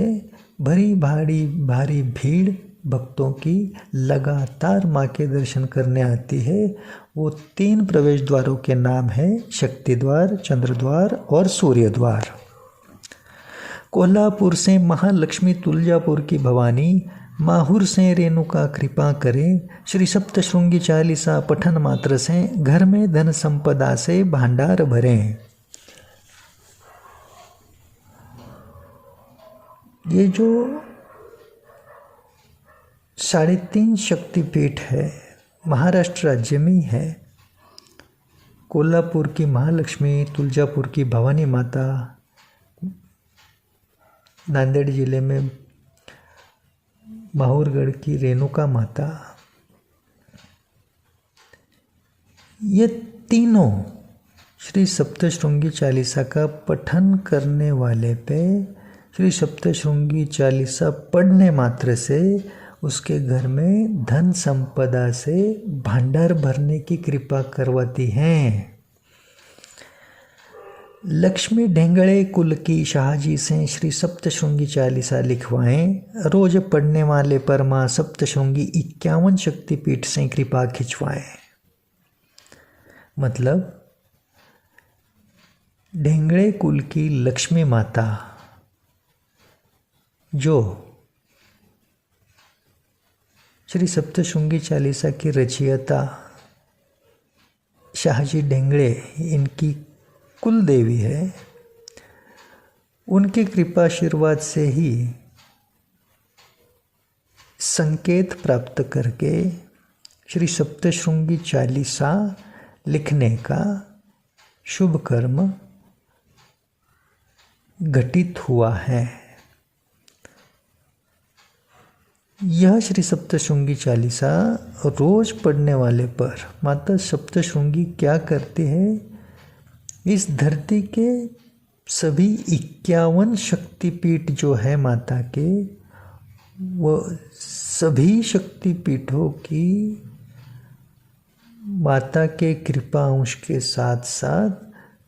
Speaker 1: भारी भीड़ भक्तों की लगातार माँ के दर्शन करने आती है। वो 3 प्रवेश द्वारों के नाम है शक्ति द्वार, चंद्र द्वार और सूर्य द्वार। कोल्हापुर से महालक्ष्मी, तुलजापुर की भवानी, माहुर से रेणुका कृपा करें, श्री सप्तशृंगी चालीसा पठन मात्र से घर में धन संपदा से भंडार भरें। ये जो 3.5 शक्तिपीठ है, महाराष्ट्र राज्य में है। कोल्हापुर की महालक्ष्मी, तुलजापुर की भवानी माता, नांदेड़ जिले में माहुरगढ़ की रेणुका माता, ये तीनों श्री सप्तशृंगी चालीसा का पठन करने वाले पे, श्री सप्तशृंगी चालीसा पढ़ने मात्र से उसके घर में धन संपदा से भंडार भरने की कृपा करवाती हैं। लक्ष्मी ढेंगड़े कुल की शाहजी से श्री सप्तशृंगी चालीसा लिखवाएं, रोज पढ़ने वाले पर माँ सप्तशृंगी 51 शक्तिपीठ से कृपा खिंचवाएं। मतलब ढेंगड़े कुल की लक्ष्मी माता जो श्री सप्तशृंगी चालीसा की रचयिता शाहजी ढेंगड़े, इनकी कुल देवी है, उनके कृपा आशीर्वाद से ही संकेत प्राप्त करके श्री सप्तशृंगी चालीसा लिखने का शुभ कर्म घटित हुआ है। यह श्री सप्तशृंगी चालीसा रोज पढ़ने वाले पर माता सप्तशृंगी क्या करती है, इस धरती के सभी 51 शक्तिपीठ जो है माता के, वो सभी शक्तिपीठों की माता के कृपा अंश के साथ साथ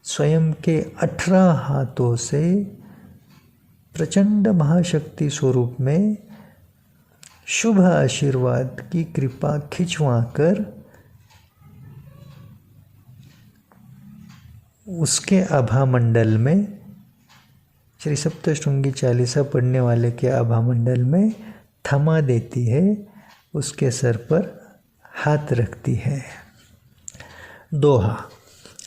Speaker 1: स्वयं के 18 हाथों से प्रचंड महाशक्ति स्वरूप में शुभ आशीर्वाद की कृपा खिंचवा कर उसके आभा मंडल में, श्री सप्तशृंगी चालीसा पढ़ने वाले के आभा मंडल में थमा देती है, उसके सर पर हाथ रखती है। दोहा।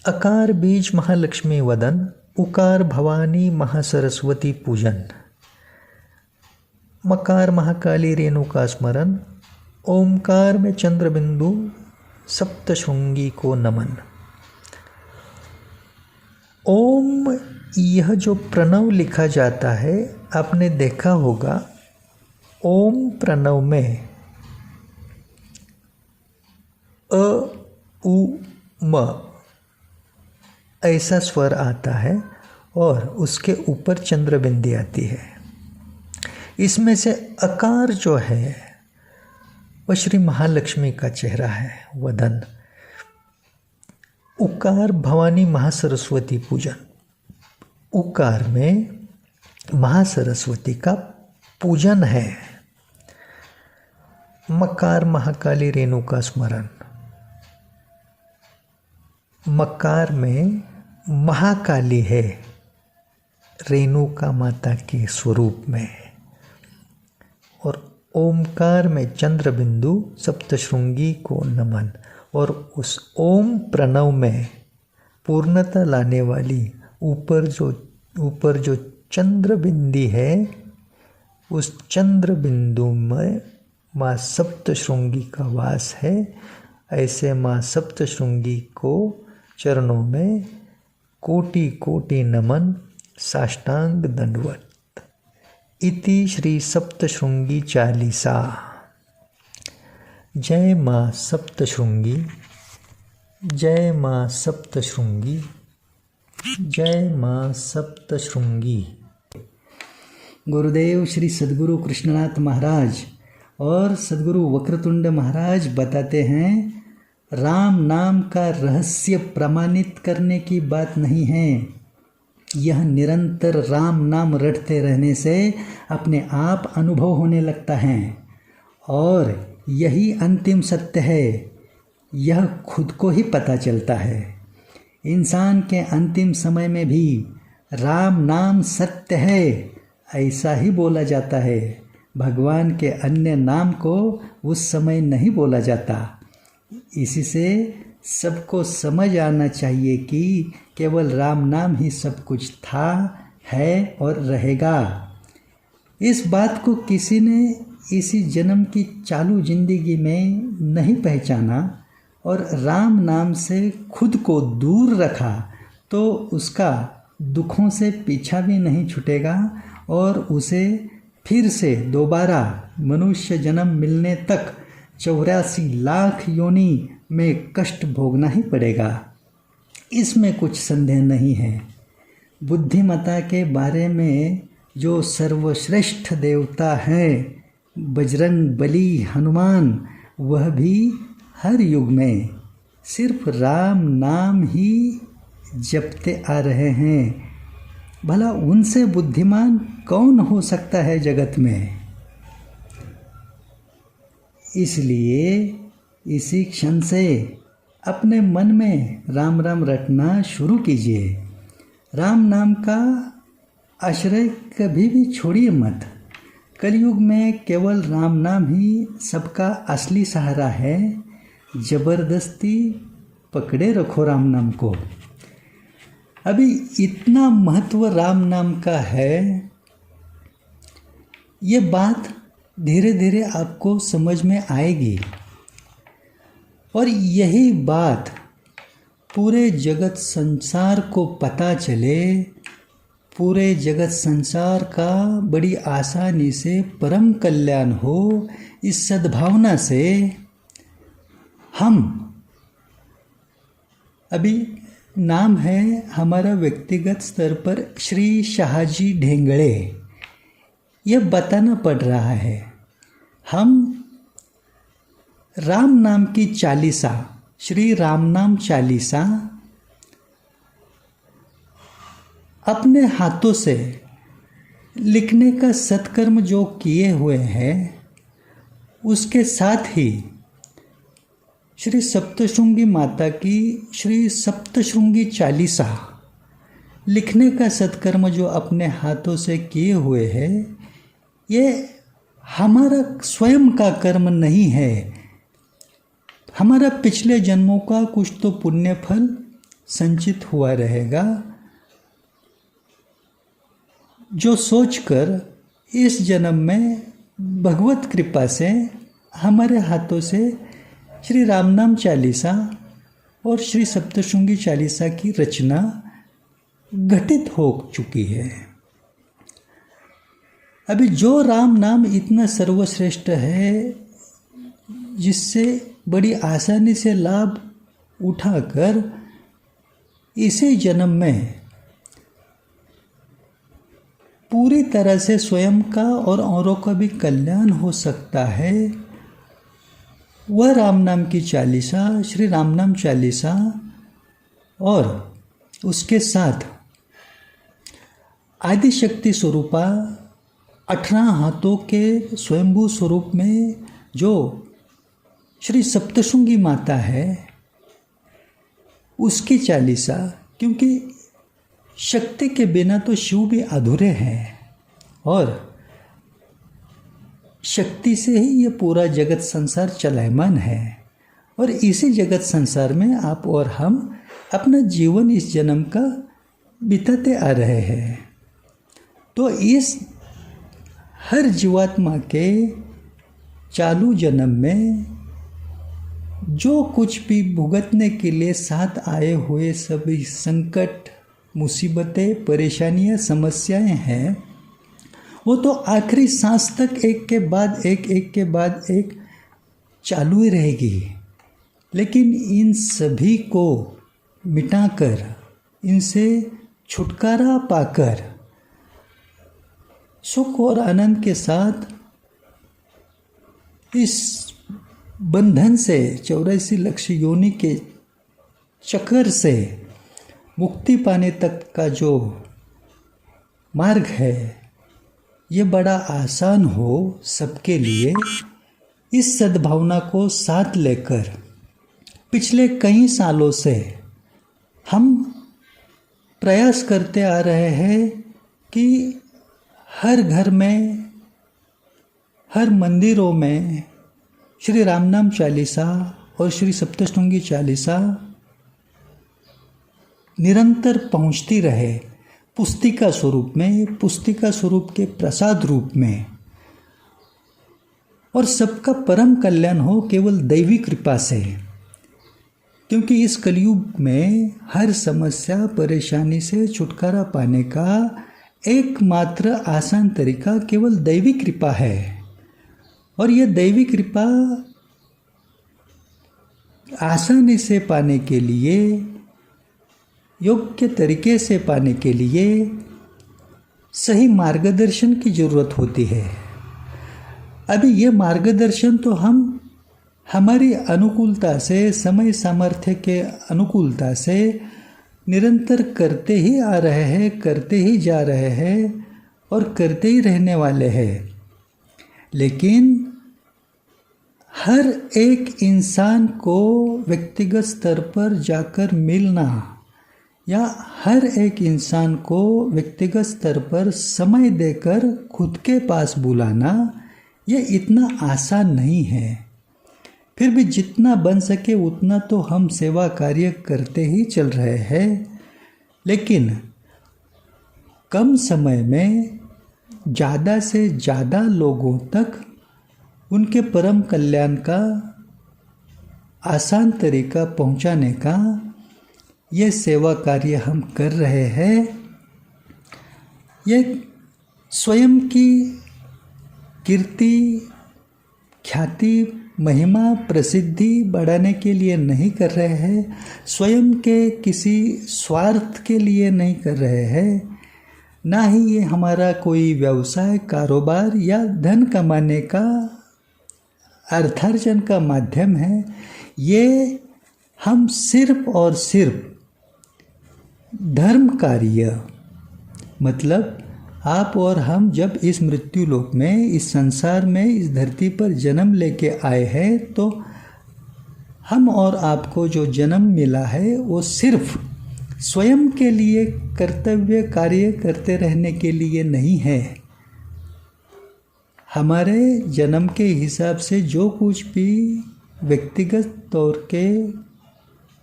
Speaker 1: अकार बीज महालक्ष्मी वदन, उकार भवानी महासरस्वती पूजन, मकार महाकाली रेणुका स्मरण, ओमकार में चंद्र बिंदु सप्तशृंगी को नमन। ओम, यह जो प्रणव लिखा जाता है, आपने देखा होगा ओम प्रणव में अ उ म ऐसा स्वर आता है और उसके ऊपर चंद्र बिंदी आती है। इसमें से अकार जो है वह श्री महालक्ष्मी का चेहरा है, वदन। उकार भवानी महासरस्वती पूजन, उकार में महासरस्वती का पूजन है। मकार महाकाली रेणुका स्मरण, मकार में महाकाली है, रेणुका माता के स्वरूप में, और ओमकार में चंद्र बिंदु सप्तशृंगी को नमन, और उस ओम प्रणव में पूर्णता लाने वाली ऊपर जो चंद्र बिंदी है, उस चंद्र बिंदु में माँ सप्तशृंगी का वास है। ऐसे माँ सप्तशृंगी को चरणों में कोटि कोटि नमन, साष्टांग दंडवत। इति श्री सप्तशृंगी चालीसा। जय माँ सप्तशृंगी, जय माँ सप्तशृंगी, जय माँ सप्तशृंगी। गुरुदेव श्री सद्गुरु कृष्णनाथ महाराज और सद्गुरु वक्रतुंड महाराज बताते हैं, राम नाम का रहस्य प्रमाणित करने की बात नहीं है। यह निरंतर राम नाम रटते रहने से अपने आप अनुभव होने लगता है, और यही अंतिम सत्य है। यह खुद को ही पता चलता है। इंसान के अंतिम समय में भी राम नाम सत्य है, ऐसा ही बोला जाता है। भगवान के अन्य नाम को उस समय नहीं बोला जाता। इसी से सबको समझ आना चाहिए कि केवल राम नाम ही सब कुछ था, है और रहेगा। इस बात को किसी ने इसी जन्म की चालू जिंदगी में नहीं पहचाना और राम नाम से खुद को दूर रखा, तो उसका दुखों से पीछा भी नहीं छूटेगा और उसे फिर से दोबारा मनुष्य जन्म मिलने तक 84 लाख योनि में कष्ट भोगना ही पड़ेगा। इसमें कुछ संदेह नहीं है। बुद्धिमता के बारे में जो सर्वश्रेष्ठ देवता हैं, बजरंग बली हनुमान, वह भी हर युग में सिर्फ राम नाम ही जपते आ रहे हैं। भला उनसे बुद्धिमान कौन हो सकता है जगत में। इसलिए इसी क्षण से अपने मन में राम राम रटना शुरू कीजिए। राम नाम का आश्रय कभी भी छोड़िए मत। कलयुग में केवल राम नाम ही सबका असली सहारा है। जबरदस्ती पकड़े रखो राम नाम को। अभी इतना महत्व राम नाम का है, ये बात धीरे धीरे आपको समझ में आएगी, और यही बात पूरे जगत संसार को पता चले, पूरे जगत संसार का बड़ी आसानी से परम कल्याण हो, इस सद्भावना से हम अभी नाम है हमारा व्यक्तिगत स्तर पर श्री शाहजी ढेंगड़े, यह बताना पड़ रहा है। हम राम नाम की चालीसा, श्री राम नाम चालीसा अपने हाथों से लिखने का सत्कर्म जो किए हुए हैं, उसके साथ ही श्री सप्तशृंगी माता की श्री सप्तशृंगी चालीसा लिखने का सत्कर्म जो अपने हाथों से किए हुए हैं, ये हमारा स्वयं का कर्म नहीं है। हमारा पिछले जन्मों का कुछ तो पुण्य फल संचित हुआ रहेगा, जो सोचकर इस जन्म में भगवत कृपा से हमारे हाथों से श्री राम नाम चालीसा और श्री सप्तशृंगी चालीसा की रचना घटित हो चुकी है। अभी जो राम नाम इतना सर्वश्रेष्ठ है, जिससे बड़ी आसानी से लाभ उठाकर इसी जन्म में पूरी तरह से स्वयं का और औरों का भी कल्याण हो सकता है, वह राम नाम की चालीसा, श्री राम नाम चालीसा, और उसके साथ आदिशक्ति स्वरूपा 18 हाथों के स्वयंभू स्वरूप में जो श्री सप्तशृंगी माता है, उसकी चालीसा। क्योंकि शक्ति के बिना तो शिव भी अधूरे हैं और शक्ति से ही ये पूरा जगत संसार चलायमान है। और इसी जगत संसार में आप और हम अपना जीवन इस जन्म का बिताते आ रहे हैं। तो इस हर जीवात्मा के चालू जन्म में जो कुछ भी भुगतने के लिए साथ आए हुए सभी संकट, मुसीबतें, परेशानियां, समस्याएं हैं, वो तो आखिरी सांस तक एक के बाद एक चालू ही रहेगी। लेकिन इन सभी को मिटाकर, इनसे छुटकारा पाकर सुख और आनंद के साथ इस बंधन से, 84 लक्ष योनि के चक्कर से मुक्ति पाने तक का जो मार्ग है, ये बड़ा आसान हो सबके लिए। इस सद्भावना को साथ लेकर पिछले कई सालों से हम प्रयास करते आ रहे हैं कि हर घर में, हर मंदिरों में श्री राम नाम चालीसा और श्री सप्तशृंगी चालीसा निरंतर पहुंचती रहे, पुस्तिका स्वरूप में, पुस्तिका स्वरूप के प्रसाद रूप में, और सबका परम कल्याण हो केवल दैवी कृपा से। क्योंकि इस कलयुग में हर समस्या, परेशानी से छुटकारा पाने का एकमात्र आसान तरीका केवल दैवी कृपा है। और ये दैवी कृपा आसानी से पाने के लिए, योग्य तरीके से पाने के लिए सही मार्गदर्शन की ज़रूरत होती है। अभी ये मार्गदर्शन तो हम हमारी अनुकूलता से, समय सामर्थ्य के अनुकूलता से निरंतर करते ही आ रहे हैं, करते ही जा रहे हैं और करते ही रहने वाले हैं। लेकिन हर एक इंसान को व्यक्तिगत स्तर पर जाकर मिलना या हर एक इंसान को व्यक्तिगत स्तर पर समय देकर खुद के पास बुलाना, ये इतना आसान नहीं है। फिर भी जितना बन सके उतना तो हम सेवा कार्य करते ही चल रहे हैं। लेकिन कम समय में ज़्यादा से ज़्यादा लोगों तक उनके परम कल्याण का आसान तरीका पहुंचाने का ये सेवा कार्य हम कर रहे हैं। ये स्वयं की कीर्ति, ख्याति, महिमा, प्रसिद्धि बढ़ाने के लिए नहीं कर रहे हैं, स्वयं के किसी स्वार्थ के लिए नहीं कर रहे हैं, ना ही ये हमारा कोई व्यवसाय, कारोबार या धन कमाने का, अर्थार्जन का माध्यम है। ये हम सिर्फ और सिर्फ धर्म कार्य, मतलब आप और हम जब इस मृत्यु लोक में, इस संसार में, इस धरती पर जन्म लेके आए हैं, तो हम और आपको जो जन्म मिला है वो सिर्फ स्वयं के लिए कर्तव्य कार्य करते रहने के लिए नहीं है। हमारे जन्म के हिसाब से जो कुछ भी व्यक्तिगत तौर के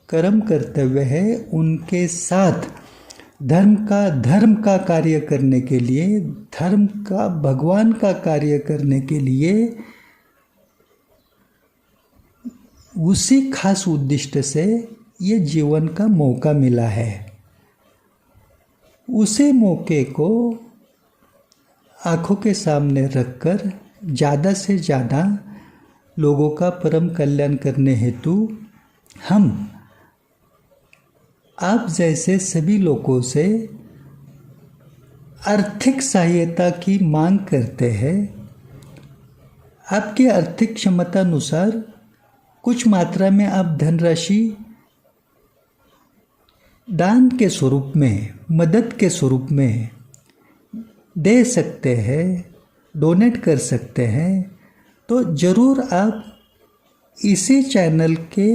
Speaker 1: कर्म कर्तव्य है, उनके साथ धर्म का कार्य करने के लिए, धर्म का, भगवान का कार्य करने के लिए, उसी खास उद्देश्य से ये जीवन का मौका मिला है। उसी मौके को आँखों के सामने रखकर ज़्यादा से ज़्यादा लोगों का परम कल्याण करने हेतु हम आप जैसे सभी लोगों से आर्थिक सहायता की मांग करते हैं। आपकी आर्थिक क्षमता अनुसार कुछ मात्रा में आप धनराशि दान के स्वरूप में, मदद के स्वरूप में दे सकते हैं, डोनेट कर सकते हैं। तो ज़रूर आप इसी चैनल के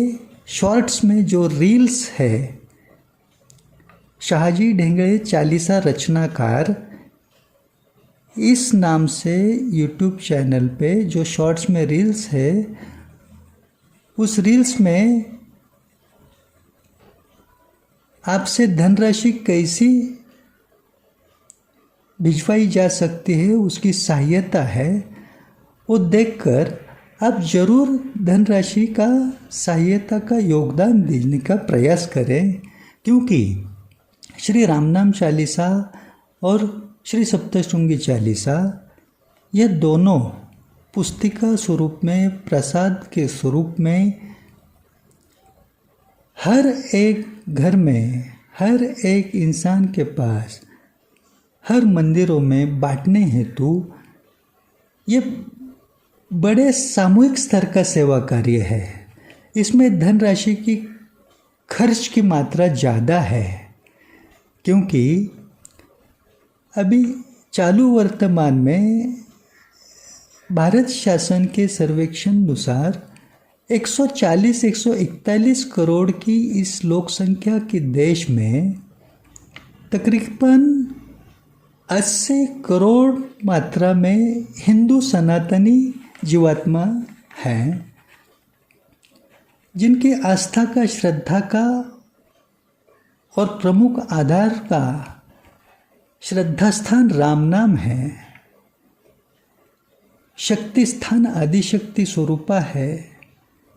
Speaker 1: शॉर्ट्स में जो रील्स है, शाहजी ढेंगड़े चालीसा रचनाकार इस नाम से यूट्यूब चैनल पे जो शॉर्ट्स में रील्स है, उस रील्स में आपसे धनराशि कैसी भिजवाई जा सकती है उसकी सहायता है, वो देखकर आप जरूर धनराशि का सहायता का योगदान देने का प्रयास करें, क्योंकि श्री रामनाम चालीसा और श्री सप्तशृंगी चालीसा यह दोनों पुस्तिका स्वरूप में, प्रसाद के स्वरूप में हर एक घर में, हर एक इंसान के पास, हर मंदिरों में बांटने हेतु ये बड़े सामूहिक स्तर का सेवा कार्य है। इसमें धनराशि की खर्च की मात्रा ज़्यादा है, क्योंकि अभी चालू वर्तमान में भारत शासन के सर्वेक्षण अनुसार 140-141 करोड़ की इस लोक संख्या के देश में तकरीबन 80 करोड़ मात्रा में हिंदू सनातनी जीवात्मा हैं, जिनकी आस्था का, श्रद्धा का और प्रमुख आधार का श्रद्धा स्थान राम नाम है, शक्ति स्थान आदिशक्ति स्वरूपा है,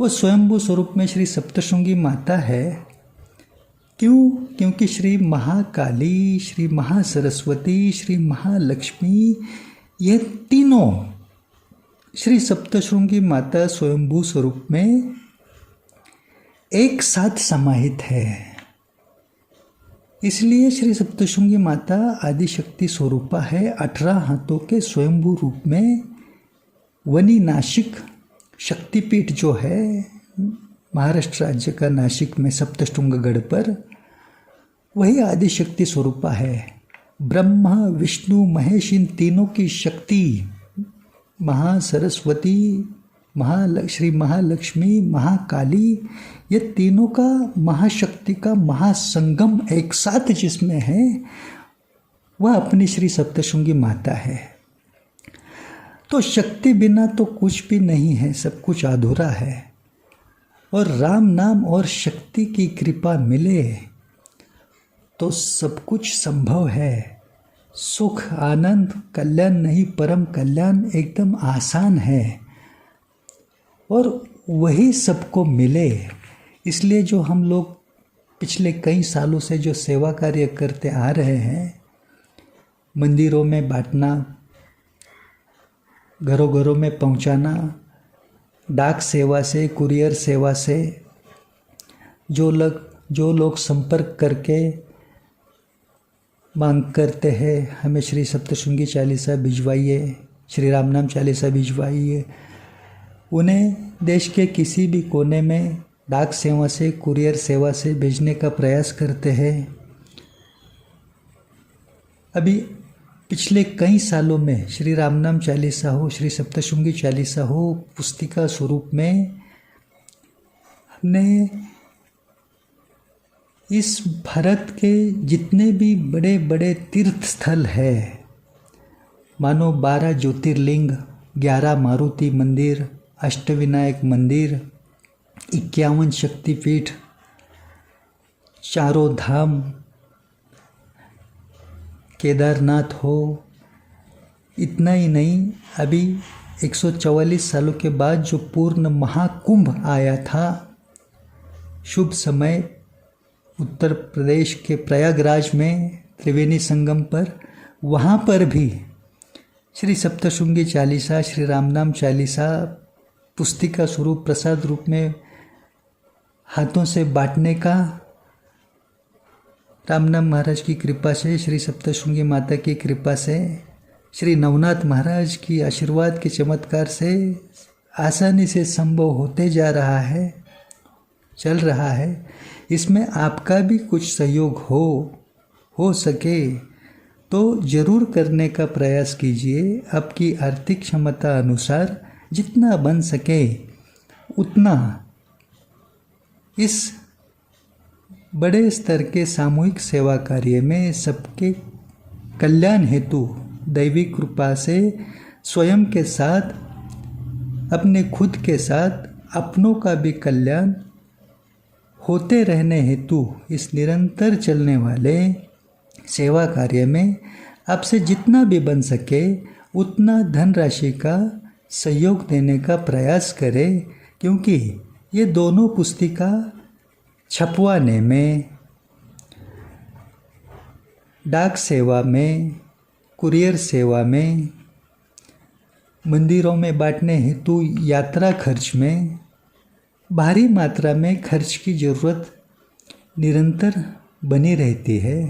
Speaker 1: वो स्वयंभू स्वरूप में श्री सप्तशृंगी माता है। क्यों? क्योंकि श्री महाकाली, श्री महासरस्वती, श्री महालक्ष्मी, ये तीनों श्री सप्तशृंगी माता स्वयंभू स्वरूप में एक साथ समाहित है। इसलिए श्री सप्तशृंगी माता आदिशक्ति स्वरूपा है। 18 हाथों के स्वयंभू रूप में वनी नासिक शक्तिपीठ जो है महाराष्ट्र राज्य का नासिक में सप्तशृंगगढ़ पर, वही आदिशक्ति स्वरूपा है। ब्रह्मा, विष्णु, महेश, इन तीनों की शक्ति, महासरस्वती, श्री महालक्ष्मी, महाकाली, ये तीनों का महाशक्ति का महासंगम एक साथ जिसमें है, वह अपनी श्री सप्तशृंगी माता है। तो शक्ति बिना तो कुछ भी नहीं है, सब कुछ अधूरा है। और राम नाम और शक्ति की कृपा मिले तो सब कुछ संभव है। सुख, आनंद, कल्याण नहीं परम कल्याण एकदम आसान है, और वही सबको मिले। इसलिए जो हम लोग पिछले कई सालों से जो सेवा कार्य करते आ रहे हैं, मंदिरों में बांटना, घरों घरों में पहुंचाना, डाक सेवा से, कुरियर सेवा से, जो लोग संपर्क करके मांग करते हैं हमें श्री सप्तशृंगी चालीसा भिजवाइए, श्री रामनाम चालीसा भिजवाइए, उन्हें देश के किसी भी कोने में डाक सेवा से, कुरियर सेवा से भेजने का प्रयास करते हैं। अभी पिछले कई सालों में श्री रामनाम चालीसा हो, श्री सप्तशृंगी चालीसा हो, पुस्तिका स्वरूप में हमने इस भारत के जितने भी बड़े बड़े तीर्थ स्थल है, मानो 12 ज्योतिर्लिंग, 11 मारुति मंदिर, अष्टविनायक मंदिर, 51 शक्तिपीठ, चारों धाम, केदारनाथ हो, इतना ही नहीं, अभी 144 सालों के बाद जो पूर्ण महाकुंभ आया था, शुभ समय उत्तर प्रदेश के प्रयागराज में त्रिवेणी संगम पर, वहाँ पर भी श्री सप्तशृंगी चालीसा, श्री रामनाम चालीसा पुस्तिका स्वरूप प्रसाद रूप में हाथों से बांटने का रामनाम महाराज की कृपा से, श्री सप्तशृंगी माता की कृपा से, श्री नवनाथ महाराज की आशीर्वाद के चमत्कार से आसानी से संभव होते जा रहा है, चल रहा है। इसमें आपका भी कुछ सहयोग हो सके तो ज़रूर करने का प्रयास कीजिए। आपकी आर्थिक क्षमता अनुसार जितना बन सके उतना इस बड़े स्तर के सामूहिक सेवा कार्य में सबके कल्याण हेतु दैवी कृपा से स्वयं के साथ, अपने खुद के साथ, अपनों का भी कल्याण होते रहने हेतु इस निरंतर चलने वाले सेवा कार्य में आपसे जितना भी बन सके उतना धनराशि का सहयोग देने का प्रयास करें, क्योंकि ये दोनों पुस्तिका छपवाने में, डाक सेवा में, कुरियर सेवा में, मंदिरों में बांटने हेतु यात्रा खर्च में भारी मात्रा में खर्च की ज़रूरत निरंतर बनी रहती है।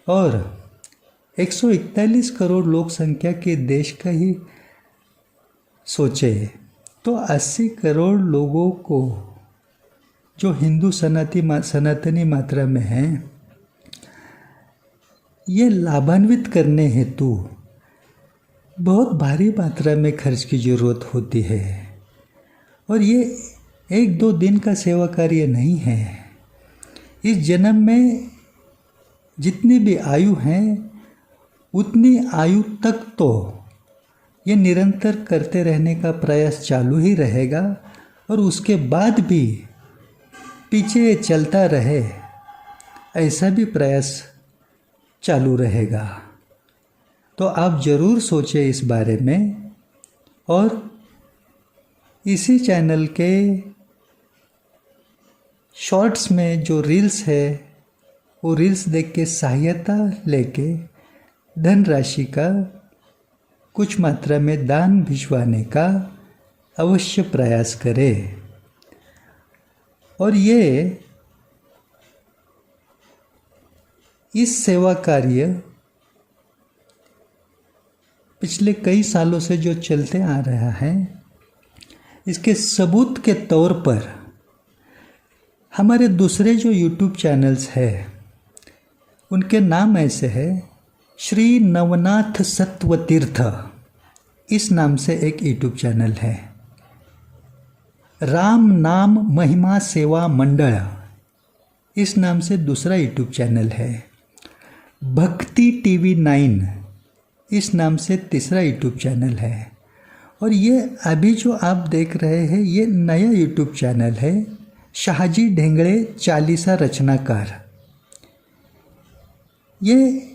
Speaker 1: और 141 करोड़ लोक संख्या के देश का ही सोचे तो 80 करोड़ लोगों को जो हिंदू सनातनी मात्रा में हैं, ये लाभान्वित करने हेतु बहुत भारी मात्रा में खर्च की ज़रूरत होती है। और ये 1-2 दिन का सेवा कार्य नहीं है। इस जन्म में जितनी भी आयु हैं उतनी आयु तक तो ये निरंतर करते रहने का प्रयास चालू ही रहेगा, और उसके बाद भी पीछे चलता रहे ऐसा भी प्रयास चालू रहेगा। तो आप ज़रूर सोचें इस बारे में, और इसी चैनल के शॉर्ट्स में जो रील्स है वो रील्स देख के सहायता लेके धनराशि का कुछ मात्रा में दान भिजवाने का अवश्य प्रयास करें। और ये इस सेवा कार्य पिछले कई सालों से जो चलते आ रहा है, इसके सबूत के तौर पर हमारे दूसरे जो YouTube चैनल्स हैं उनके नाम ऐसे है, श्री नवनाथ सत्वतीर्थ इस नाम से एक YouTube चैनल है, राम नाम महिमा सेवा मंडल इस नाम से दूसरा YouTube चैनल है, भक्ति TV 9 इस नाम से तीसरा YouTube चैनल है, और ये अभी जो आप देख रहे हैं ये नया YouTube चैनल है, शाहजी ढेंगड़े चालीसा रचनाकार। ये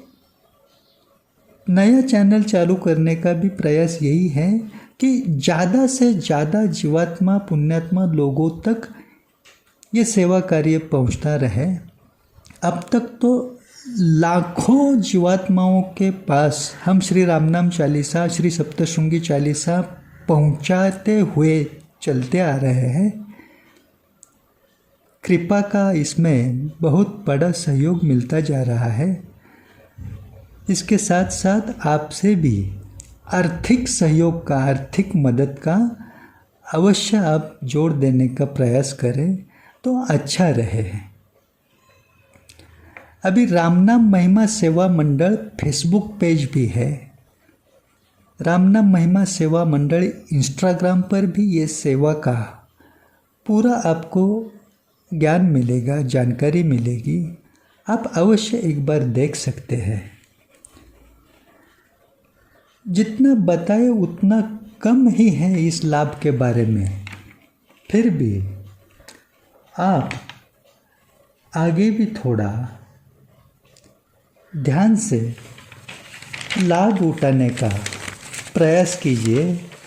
Speaker 1: नया चैनल चालू करने का भी प्रयास यही है कि ज़्यादा से ज़्यादा जीवात्मा पुण्यात्मा लोगों तक ये सेवा कार्य पहुंचता रहे। अब तक तो लाखों जीवात्माओं के पास हम श्री रामनाम चालीसा, श्री सप्तशृंगी चालीसा पहुंचाते हुए चलते आ रहे हैं। कृपा का इसमें बहुत बड़ा सहयोग मिलता जा रहा है। इसके साथ साथ आपसे भी आर्थिक सहयोग का, आर्थिक मदद का अवश्य आप जोड़ देने का प्रयास करें तो अच्छा रहे। अभी रामनाम महिमा सेवा मंडल फेसबुक पेज भी है, रामनाम महिमा सेवा मंडल इंस्टाग्राम पर भी ये सेवा का पूरा आपको ज्ञान मिलेगा, जानकारी मिलेगी। आप अवश्य एक बार देख सकते हैं। जितना बताए उतना कम ही है इस लाभ के बारे में, फिर भी आप आगे भी थोड़ा ध्यान से लाभ उठाने का प्रयास कीजिए।